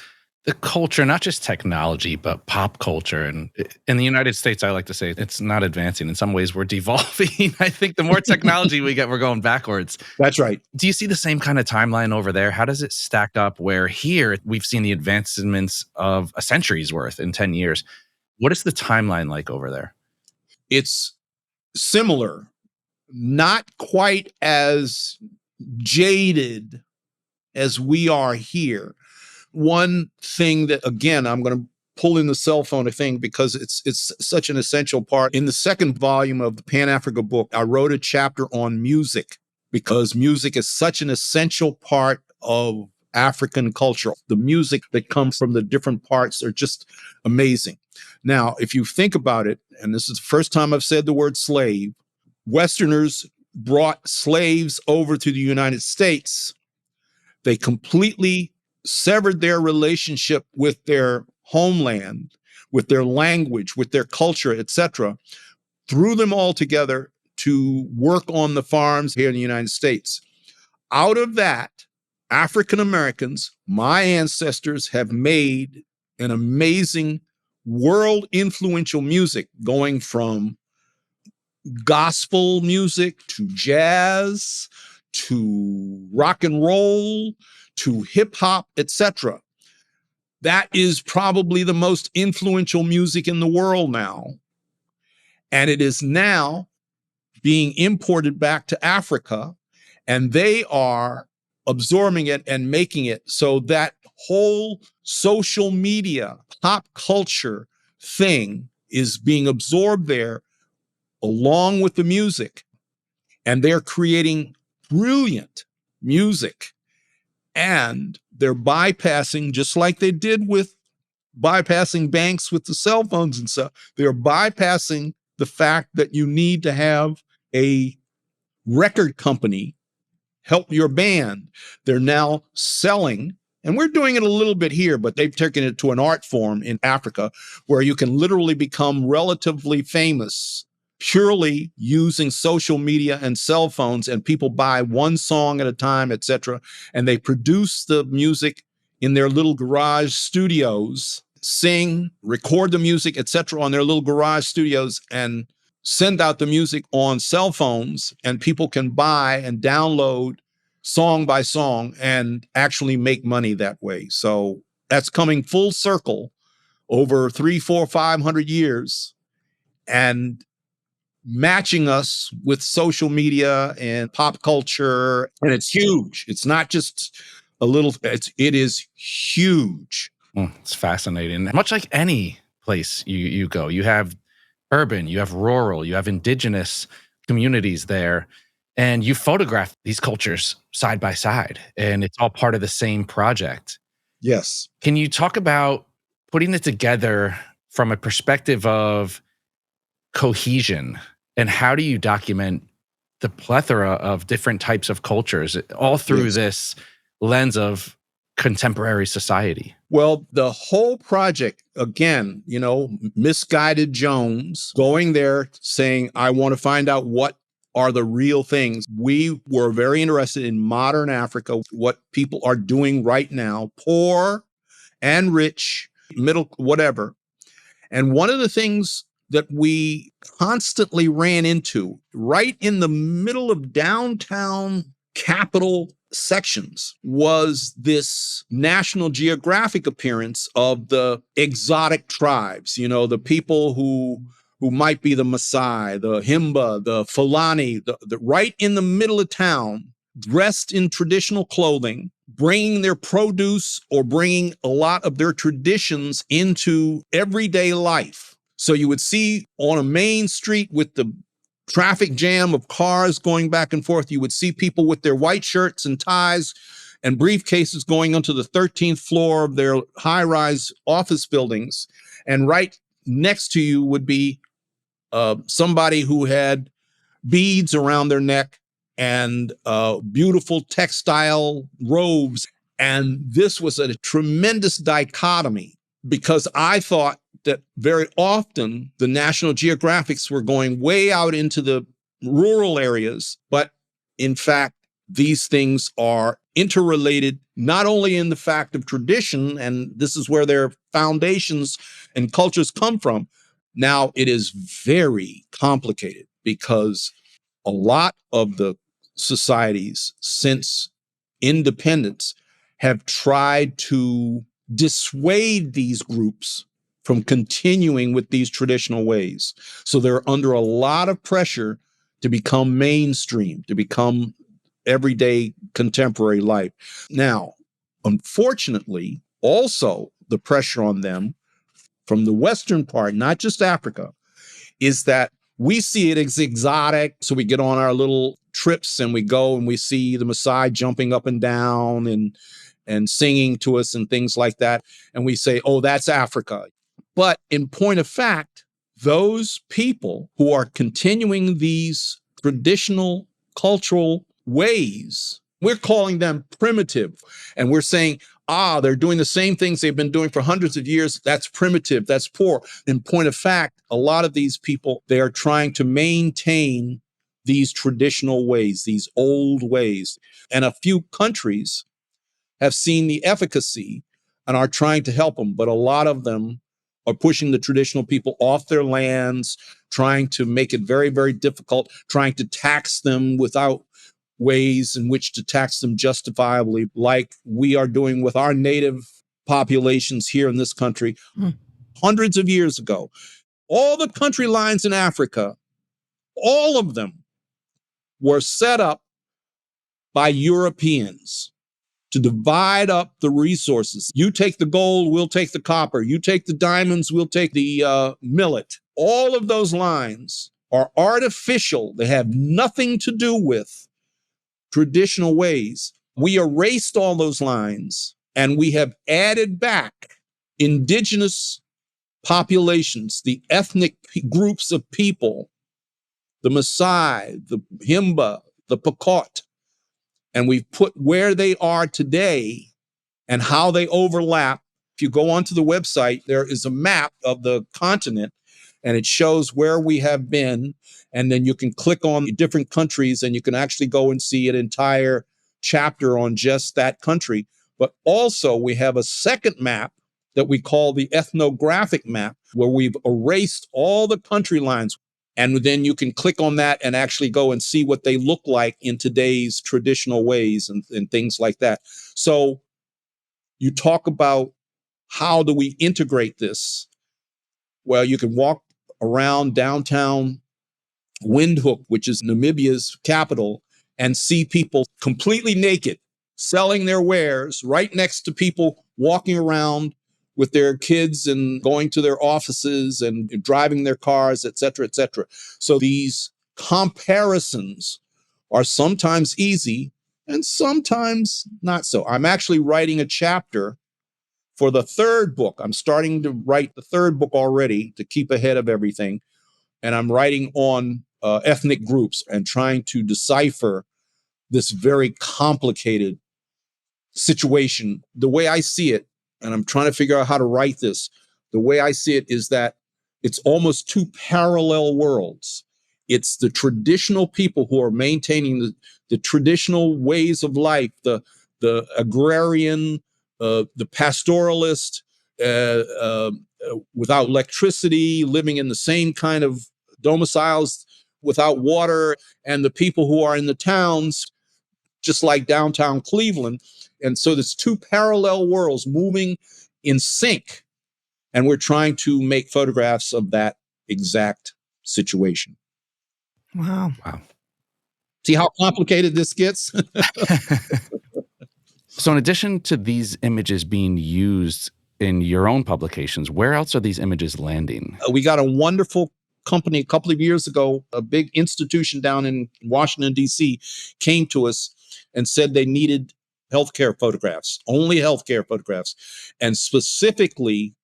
the culture, not just technology, but pop culture? And in the United States, I like to say it's not advancing. In some ways, we're devolving. I think the more technology we get, we're going backwards. That's right. Do you see the same kind of timeline over there? How does it stack up where here we've seen the advancements of a century's worth in 10 years? What is the timeline like over there? It's similar, not quite as jaded as we are here. One thing that, again, I'm going to pull in the cell phone thing because it's such an essential part. In the second volume of the Pan-Africa book, I wrote a chapter on music because music is such an essential part of African culture. The music that comes from the different parts are just amazing. Now, if you think about it, and this is the first time I've said the word slave, Westerners brought slaves over to the United States. They completely severed their relationship with their homeland, with their language, with their culture, etc., threw them all together to work on the farms here in the United States. Out of that, African Americans, my ancestors, have made an amazing world influential music, going from gospel music to jazz to rock and roll to hip hop, etc. That is probably the most influential music in the world now. And it is now being imported back to Africa, and they are absorbing it and making it so that whole social media, pop culture thing is being absorbed there along with the music. And they're creating brilliant music. And they're bypassing, just like they did with bypassing banks with the cell phones and stuff, they're bypassing the fact that you need to have a record company help your band. They're now selling, and we're doing it a little bit here, but they've taken it to an art form in Africa where you can literally become relatively famous purely using social media and cell phones, and people buy one song at a time, etc. And they produce the music in their little garage studios, sing, record the music, etc. on their little garage studios, and send out the music on cell phones, and people can buy and download song by song and actually make money that way. So that's coming full circle over 300, 400, 500 years and matching us with social media and pop culture. And it's huge. It's not just a little, it is huge. It's fascinating. Much like any place you go, you have urban, you have rural, you have indigenous communities there, and you photograph these cultures side by side, and it's all part of the same project. Yes. Can you talk about putting it together from a perspective of cohesion, and how do you document the plethora of different types of cultures all through this lens of contemporary society? Well, the whole project, again, misguided Jones going there saying, I want to find out what are the real things. We were very interested in modern Africa, what people are doing right now, poor and rich, middle, whatever. And one of the things that we constantly ran into right in the middle of downtown capital sections was this National Geographic appearance of the exotic tribes, the people who might be the Maasai, the Himba, the Fulani, the right in the middle of town, dressed in traditional clothing, bringing their produce or bringing a lot of their traditions into everyday life. So you would see on a main street with the traffic jam of cars going back and forth, you would see people with their white shirts and ties and briefcases going onto the 13th floor of their high-rise office buildings. And right next to you would be somebody who had beads around their neck and beautiful textile robes. And this was a tremendous dichotomy because I thought that very often the National Geographics were going way out into the rural areas. But in fact, these things are interrelated, not only in the fact of tradition, and this is where their foundations and cultures come from. Now, it is very complicated because a lot of the societies since independence have tried to dissuade these groups from continuing with these traditional ways. So they're under a lot of pressure to become mainstream, to become everyday contemporary life. Now, unfortunately, also the pressure on them from the Western part, not just Africa, is that we see it as exotic. So we get on our little trips and we go and we see the Maasai jumping up and down and singing to us and things like that. And we say, oh, that's Africa. But in point of fact, those people who are continuing these traditional cultural ways, we're calling them primitive. And we're saying, they're doing the same things they've been doing for hundreds of years. That's primitive. That's poor. In point of fact, a lot of these people, they are trying to maintain these traditional ways, these old ways. And a few countries have seen the efficacy and are trying to help them. But a lot of them are pushing the traditional people off their lands, trying to make it very, very difficult, trying to tax them without ways in which to tax them justifiably, like we are doing with our native populations here in this country hundreds of years ago. All the country lines in Africa, all of them were set up by Europeans to divide up the resources. You take the gold, we'll take the copper. You take the diamonds, we'll take the millet. All of those lines are artificial. They have nothing to do with traditional ways. We erased all those lines and we have added back indigenous populations, the ethnic groups of people, the Maasai, the Himba, the Pokot, and we've put where they are today and how they overlap. If you go onto the website, there is a map of the continent and it shows where we have been. And then you can click on different countries and you can actually go and see an entire chapter on just that country. But also we have a second map that we call the ethnographic map, where we've erased all the country lines. And then you can click on that and actually go and see what they look like in today's traditional ways and things like that. So you talk about how do we integrate this? Well, you can walk around downtown Windhoek, which is Namibia's capital, and see people completely naked selling their wares right next to people walking around with their kids and going to their offices and driving their cars, et cetera, et cetera. So these comparisons are sometimes easy and sometimes not so. I'm actually writing a chapter for the third book. I'm starting to write the third book already to keep ahead of everything. And I'm writing on ethnic groups and trying to decipher this very complicated situation, the way I see it, and I'm trying to figure out how to write this, the way I see it is that it's almost two parallel worlds. It's the traditional people who are maintaining the traditional ways of life, the agrarian, the pastoralist, without electricity, living in the same kind of domiciles without water, and the people who are in the towns, just like downtown Cleveland. And so there's two parallel worlds moving in sync. And we're trying to make photographs of that exact situation. Wow. Wow. See how complicated this gets? So in addition to these images being used in your own publications, where else are these images landing? We got a wonderful company a couple of years ago, a big institution down in Washington, D.C., came to us and said they needed healthcare photographs, only healthcare photographs, and specifically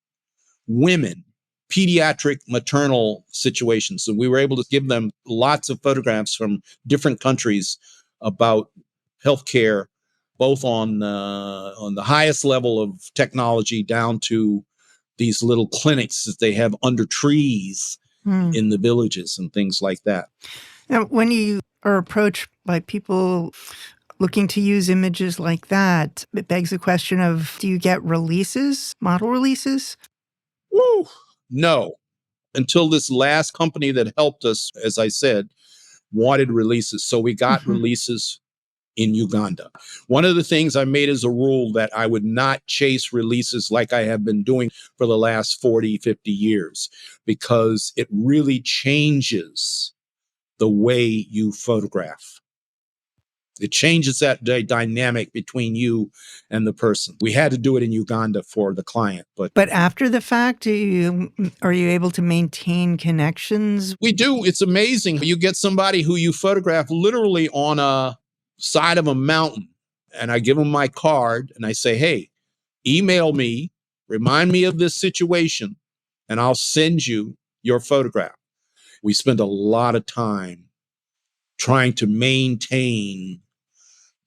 women, pediatric maternal situations. So we were able to give them lots of photographs from different countries about healthcare, both on the highest level of technology down to these little clinics that they have under trees in the villages and things like that. Now, when you are approached by people looking to use images like that, it begs the question of, do you get releases, model releases? Woo! No. Until this last company that helped us, as I said, wanted releases. So we got releases in Uganda. One of the things I made as a rule that I would not chase releases like I have been doing for the last 40, 50 years, because it really changes the way you photograph. It changes that dynamic between you and the person. We had to do it in Uganda for the client, but after the fact, are you able to maintain connections? we do. It's amazing. You get somebody who you photograph literally on a side of a mountain, and I give them my card and I say, hey, email me, remind me of this situation, and I'll send you your photograph. We spend a lot of time trying to maintain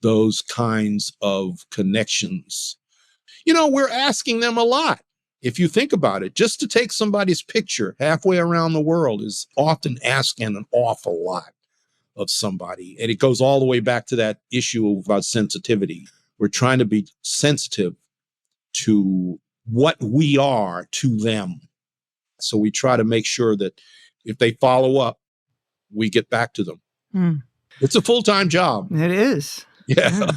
those kinds of connections. You know, we're asking them a lot. If you think about it, just to take somebody's picture halfway around the world is often asking an awful lot of somebody. And it goes all the way back to that issue about sensitivity. We're trying to be sensitive to what we are to them. So we try to make sure that if they follow up, we get back to them. It's a full-time job. It is. Yeah.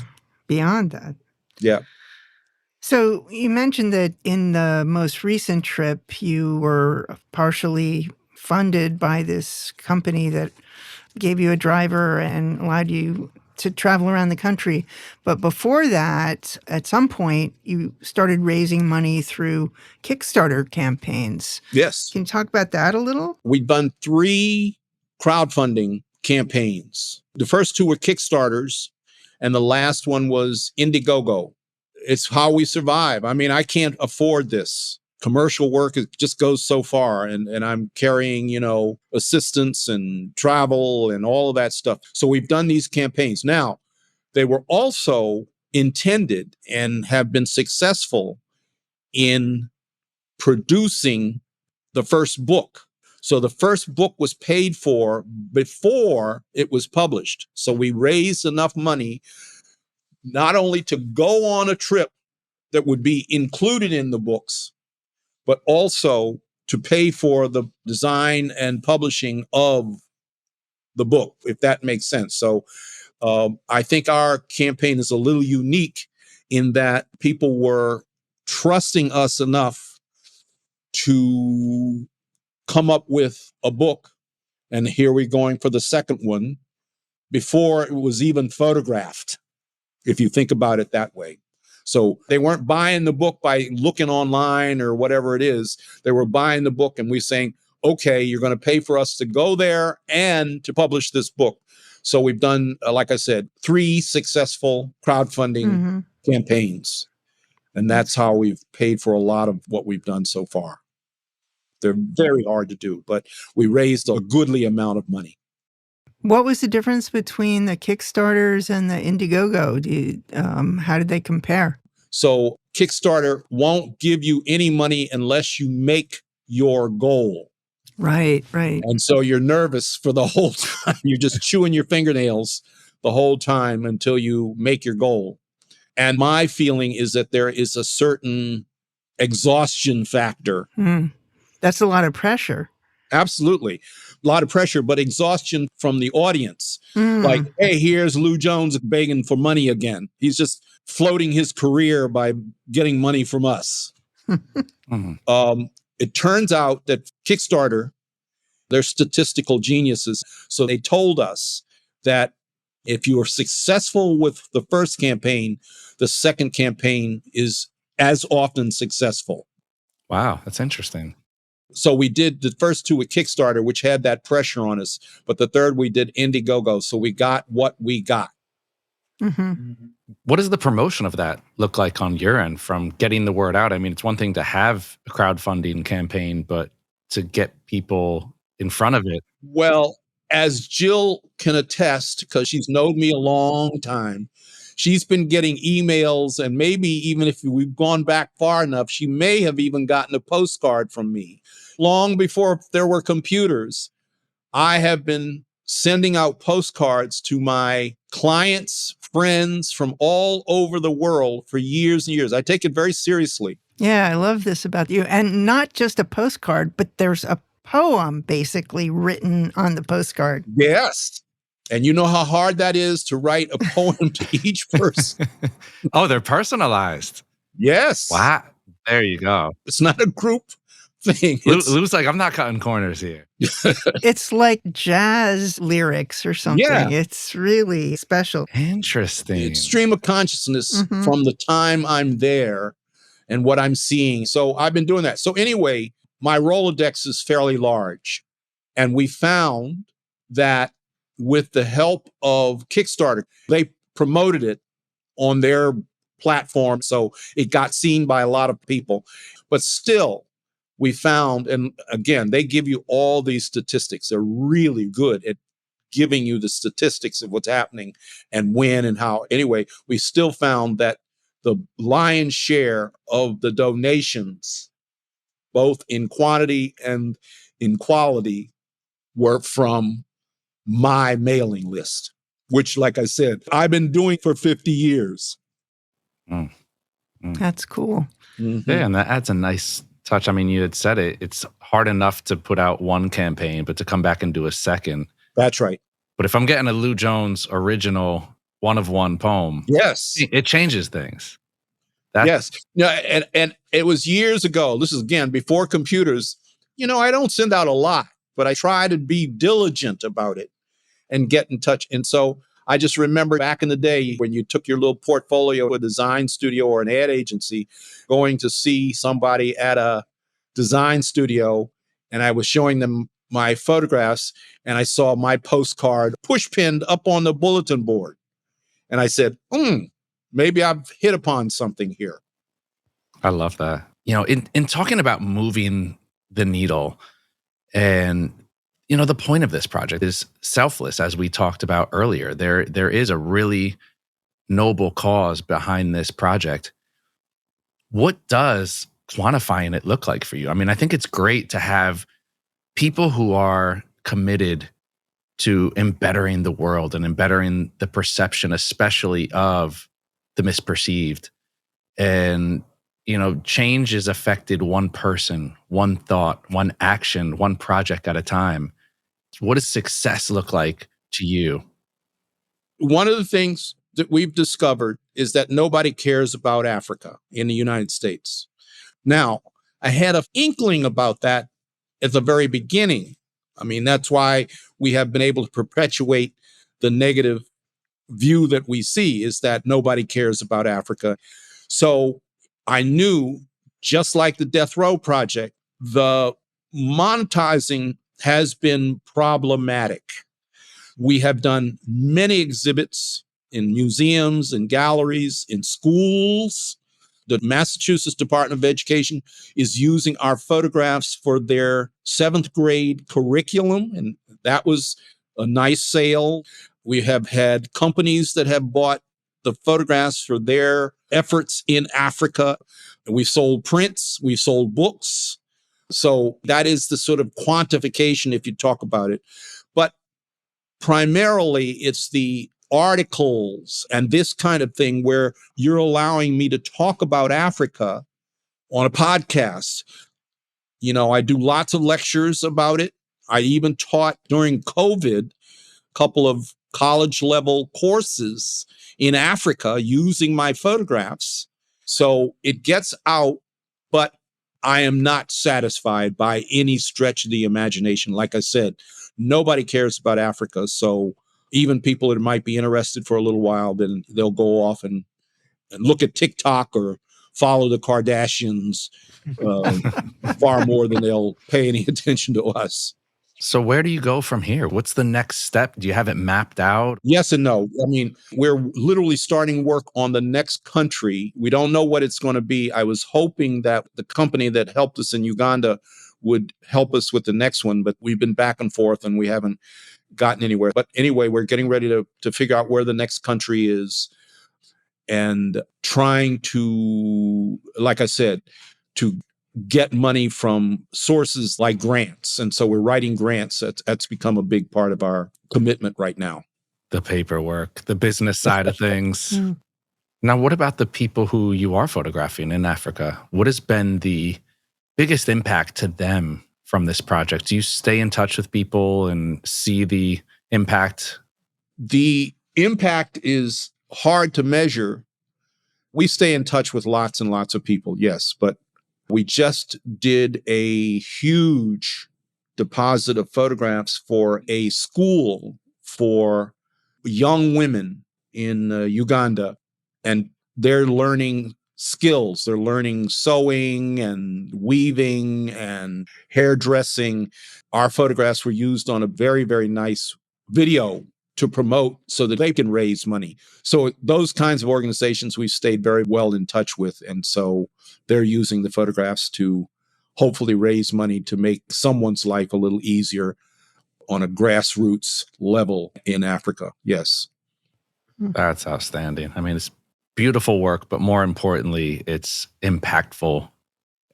Beyond that. Yeah. So you mentioned that in the most recent trip, you were partially funded by this company that gave you a driver and allowed you to travel around the country. But before that, at some point, you started raising money through Kickstarter campaigns. Yes. Can you talk about that a little? We've done 3 crowdfunding campaigns. The first 2 were Kickstarters, and the last one was Indiegogo. It's how we survive. I mean, I can't afford this. Commercial work, it just goes so far, and I'm carrying, assistance and travel and all of that stuff. So we've done these campaigns. Now, they were also intended and have been successful in producing the first book. So the first book was paid for before it was published. So we raised enough money not only to go on a trip that would be included in the books, but also to pay for the design and publishing of the book, if that makes sense. So I think our campaign is a little unique in that people were trusting us enough to come up with a book. And here we're going for the second one before it was even photographed, if you think about it that way. So they weren't buying the book by looking online or whatever it is. They were buying the book and we're saying, okay, you're going to pay for us to go there and to publish this book. So we've done, like I said, 3 successful crowdfunding campaigns. And that's how we've paid for a lot of what we've done so far. They're very hard to do, but we raised a goodly amount of money. What was the difference between the Kickstarters and the Indiegogo? How did they compare? So Kickstarter won't give you any money unless you make your goal. Right, right. And so you're nervous for the whole time. You're just chewing your fingernails the whole time until you make your goal. And my feeling is that there is a certain exhaustion factor. That's a lot of pressure. Absolutely. A lot of pressure, but exhaustion from the audience. Like, hey, here's Lou Jones begging for money again. He's just floating his career by getting money from us. It turns out that Kickstarter, they're statistical geniuses. So they told us that if you are successful with the first campaign, the second campaign is as often successful. Wow, that's interesting. So we did the first two with Kickstarter, which had that pressure on us. But the third, we did Indiegogo. So we got what we got. What does the promotion of that look like on your end from getting the word out? I mean, it's one thing to have a crowdfunding campaign, but to get people in front of it. Well, as Jill can attest, because she's known me a long time, she's been getting emails, and maybe even if we've gone back far enough, she may have even gotten a postcard from me. Long before there were computers, I have been sending out postcards to my clients, friends from all over the world for years and years. I take it very seriously. Yeah, I love this about you. And not just a postcard, but there's a poem basically written on the postcard. Yes. And you know how hard that is to write a poem to each person. Oh, they're personalized. Yes. Wow. There you go. It's not a group thing. Lou's like, I'm not cutting corners here. It's like jazz lyrics or something. Yeah. It's really special. Interesting. It's stream of consciousness from the time I'm there and what I'm seeing. So I've been doing that. So anyway, my Rolodex is fairly large. And we found that with the help of Kickstarter, they promoted it on their platform. So it got seen by a lot of people. But still, we found, and again, they give you all these statistics. They're really good at giving you the statistics of what's happening and when and how. Anyway, we still found that the lion's share of the donations, both in quantity and in quality, were from my mailing list, which, like I said, I've been doing for 50 years. That's cool. Yeah, and that adds a nice touch. I mean, you had said it. It's hard enough to put out one campaign, but to come back and do a second. That's right. But if I'm getting a Lou Jones original one-of-one poem, yes, it changes things. Yes. No, and it was years ago. This is, again, before computers. You know, I don't send out a lot, but I try to be diligent about it and get in touch. And so I just remember back in the day when you took your little portfolio to a design studio or an ad agency, going to see somebody at a design studio, and I was showing them my photographs, and I saw my postcard push pinned up on the bulletin board. And I said, maybe I've hit upon something here. I love that. You know, in talking about moving the needle, and you know, the point of this project is selfless, as we talked about earlier. There is a really noble cause behind this project. What does quantifying it look like for you? I mean, I think it's great to have people who are committed to embettering the world and embettering the perception, especially of the misperceived. And, you know, change is affected one person, one thought, one action, one project at a time. What does success look like to you? One of the things that we've discovered is that nobody cares about Africa in the United States. Now, I had an inkling about that at the very beginning. I mean, that's why we have been able to perpetuate the negative view that we see, is that nobody cares about Africa. So I knew, just like the Death Row Project, the monetizing has been problematic. We have done many exhibits in museums and galleries, in schools. The Massachusetts Department of Education is using our photographs for their 7th grade curriculum, and that was a nice sale. We have had companies that have bought the photographs for their efforts in Africa. We sold prints, we sold books. So that is the sort of quantification if you talk about it. But primarily it's the articles and this kind of thing where you're allowing me to talk about Africa on a podcast. I do lots of lectures about it. I even taught during COVID a couple of college level courses in Africa using my photographs. So it gets out, but I am not satisfied by any stretch of the imagination. Like I said, nobody cares about Africa. So even people that might be interested for a little while, then they'll go off and look at TikTok or follow the Kardashians far more than they'll pay any attention to us. So where do you go from here? What's the next step? Do you have it mapped out? Yes and no. I mean, we're literally starting work on the next country. We don't know what it's going to be. I was hoping that the company that helped us in Uganda would help us with the next one, but we've been back and forth and we haven't gotten anywhere. But anyway, we're getting ready to figure out where the next country is and trying to, like I said, to get money from sources like grants. And so we're writing grants. That's become a big part of our commitment right now. The paperwork, the business side of things. Now, what about the people who you are photographing in Africa? What has been the biggest impact to them from this project? Do you stay in touch with people and see the impact? The impact is hard to measure. We stay in touch with lots and lots of people, yes, but we just did a huge deposit of photographs for a school for young women in Uganda, and they're learning skills. They're learning sewing and weaving and hairdressing. Our photographs were used on a very, very nice video to promote so that they can raise money. So those kinds of organizations we've stayed very well in touch with. And so they're using the photographs to hopefully raise money to make someone's life a little easier on a grassroots level in Africa. Yes. That's outstanding. I mean, it's beautiful work, but more importantly, it's impactful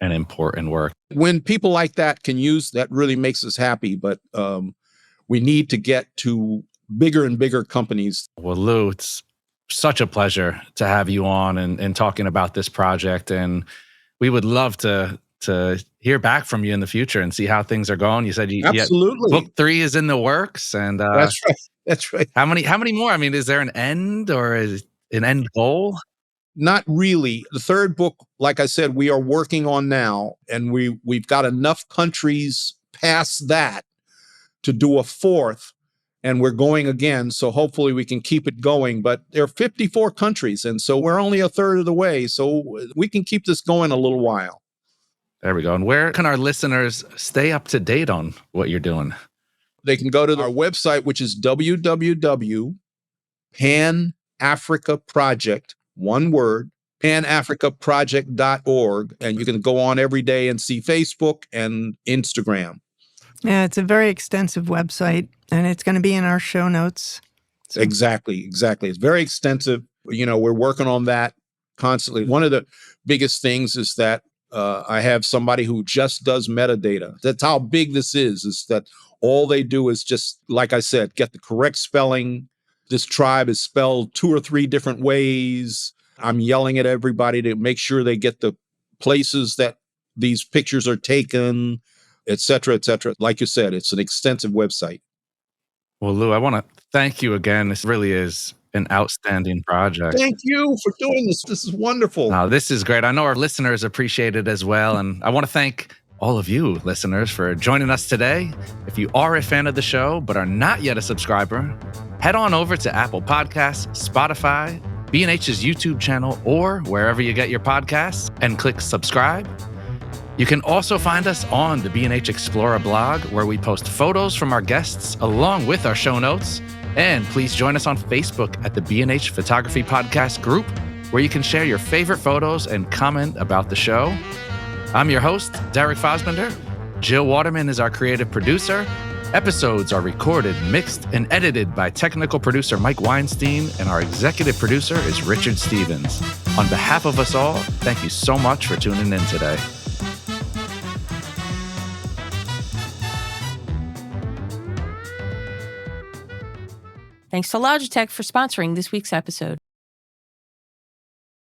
and important work. When people like that can use, that really makes us happy. But we need to get to bigger and bigger companies. Well, Lou, it's such a pleasure to have you on and talking about this project. And we would love to hear back from you in the future and see how things are going. You said absolutely. Book 3 is in the works, and that's right. That's right. How many more? I mean, is there an end or an end goal? Not really. The third book, like I said, we are working on now, and we've got enough countries past that to do a fourth. And we're going again, so hopefully we can keep it going. But there are 54 countries, and so we're only a third of the way. So we can keep this going a little while. There we go. And where can our listeners stay up to date on what you're doing? They can go to our website, which is www.panAFRICAproject, one word, panAFRICAproject.org. And you can go on every day and see Facebook and Instagram. Yeah, it's a very extensive website, and it's going to be in our show notes. So. Exactly. It's very extensive. We're working on that constantly. One of the biggest things is that I have somebody who just does metadata. That's how big this is that all they do is just, like I said, get the correct spelling. This tribe is spelled 2 or 3 different ways. I'm yelling at everybody to make sure they get the places that these pictures are taken, et cetera, et cetera. Like you said, it's an extensive website. Well, Lou, I want to thank you again. This really is an outstanding project. Thank you for doing this. This is wonderful. No, this is great. I know our listeners appreciate it as well. And I want to thank all of you listeners for joining us today. If you are a fan of the show, but are not yet a subscriber, head on over to Apple Podcasts, Spotify, B&H's YouTube channel, or wherever you get your podcasts and click subscribe. You can also find us on the B&H Explorer blog, where we post photos from our guests along with our show notes. And please join us on Facebook at the B&H Photography Podcast group, where you can share your favorite photos and comment about the show. I'm your host, Derek Fosbender. Jill Waterman is our creative producer. Episodes are recorded, mixed, and edited by technical producer Mike Weinstein, and our executive producer is Richard Stevens. On behalf of us all, thank you so much for tuning in today. Thanks to Logitech for sponsoring this week's episode.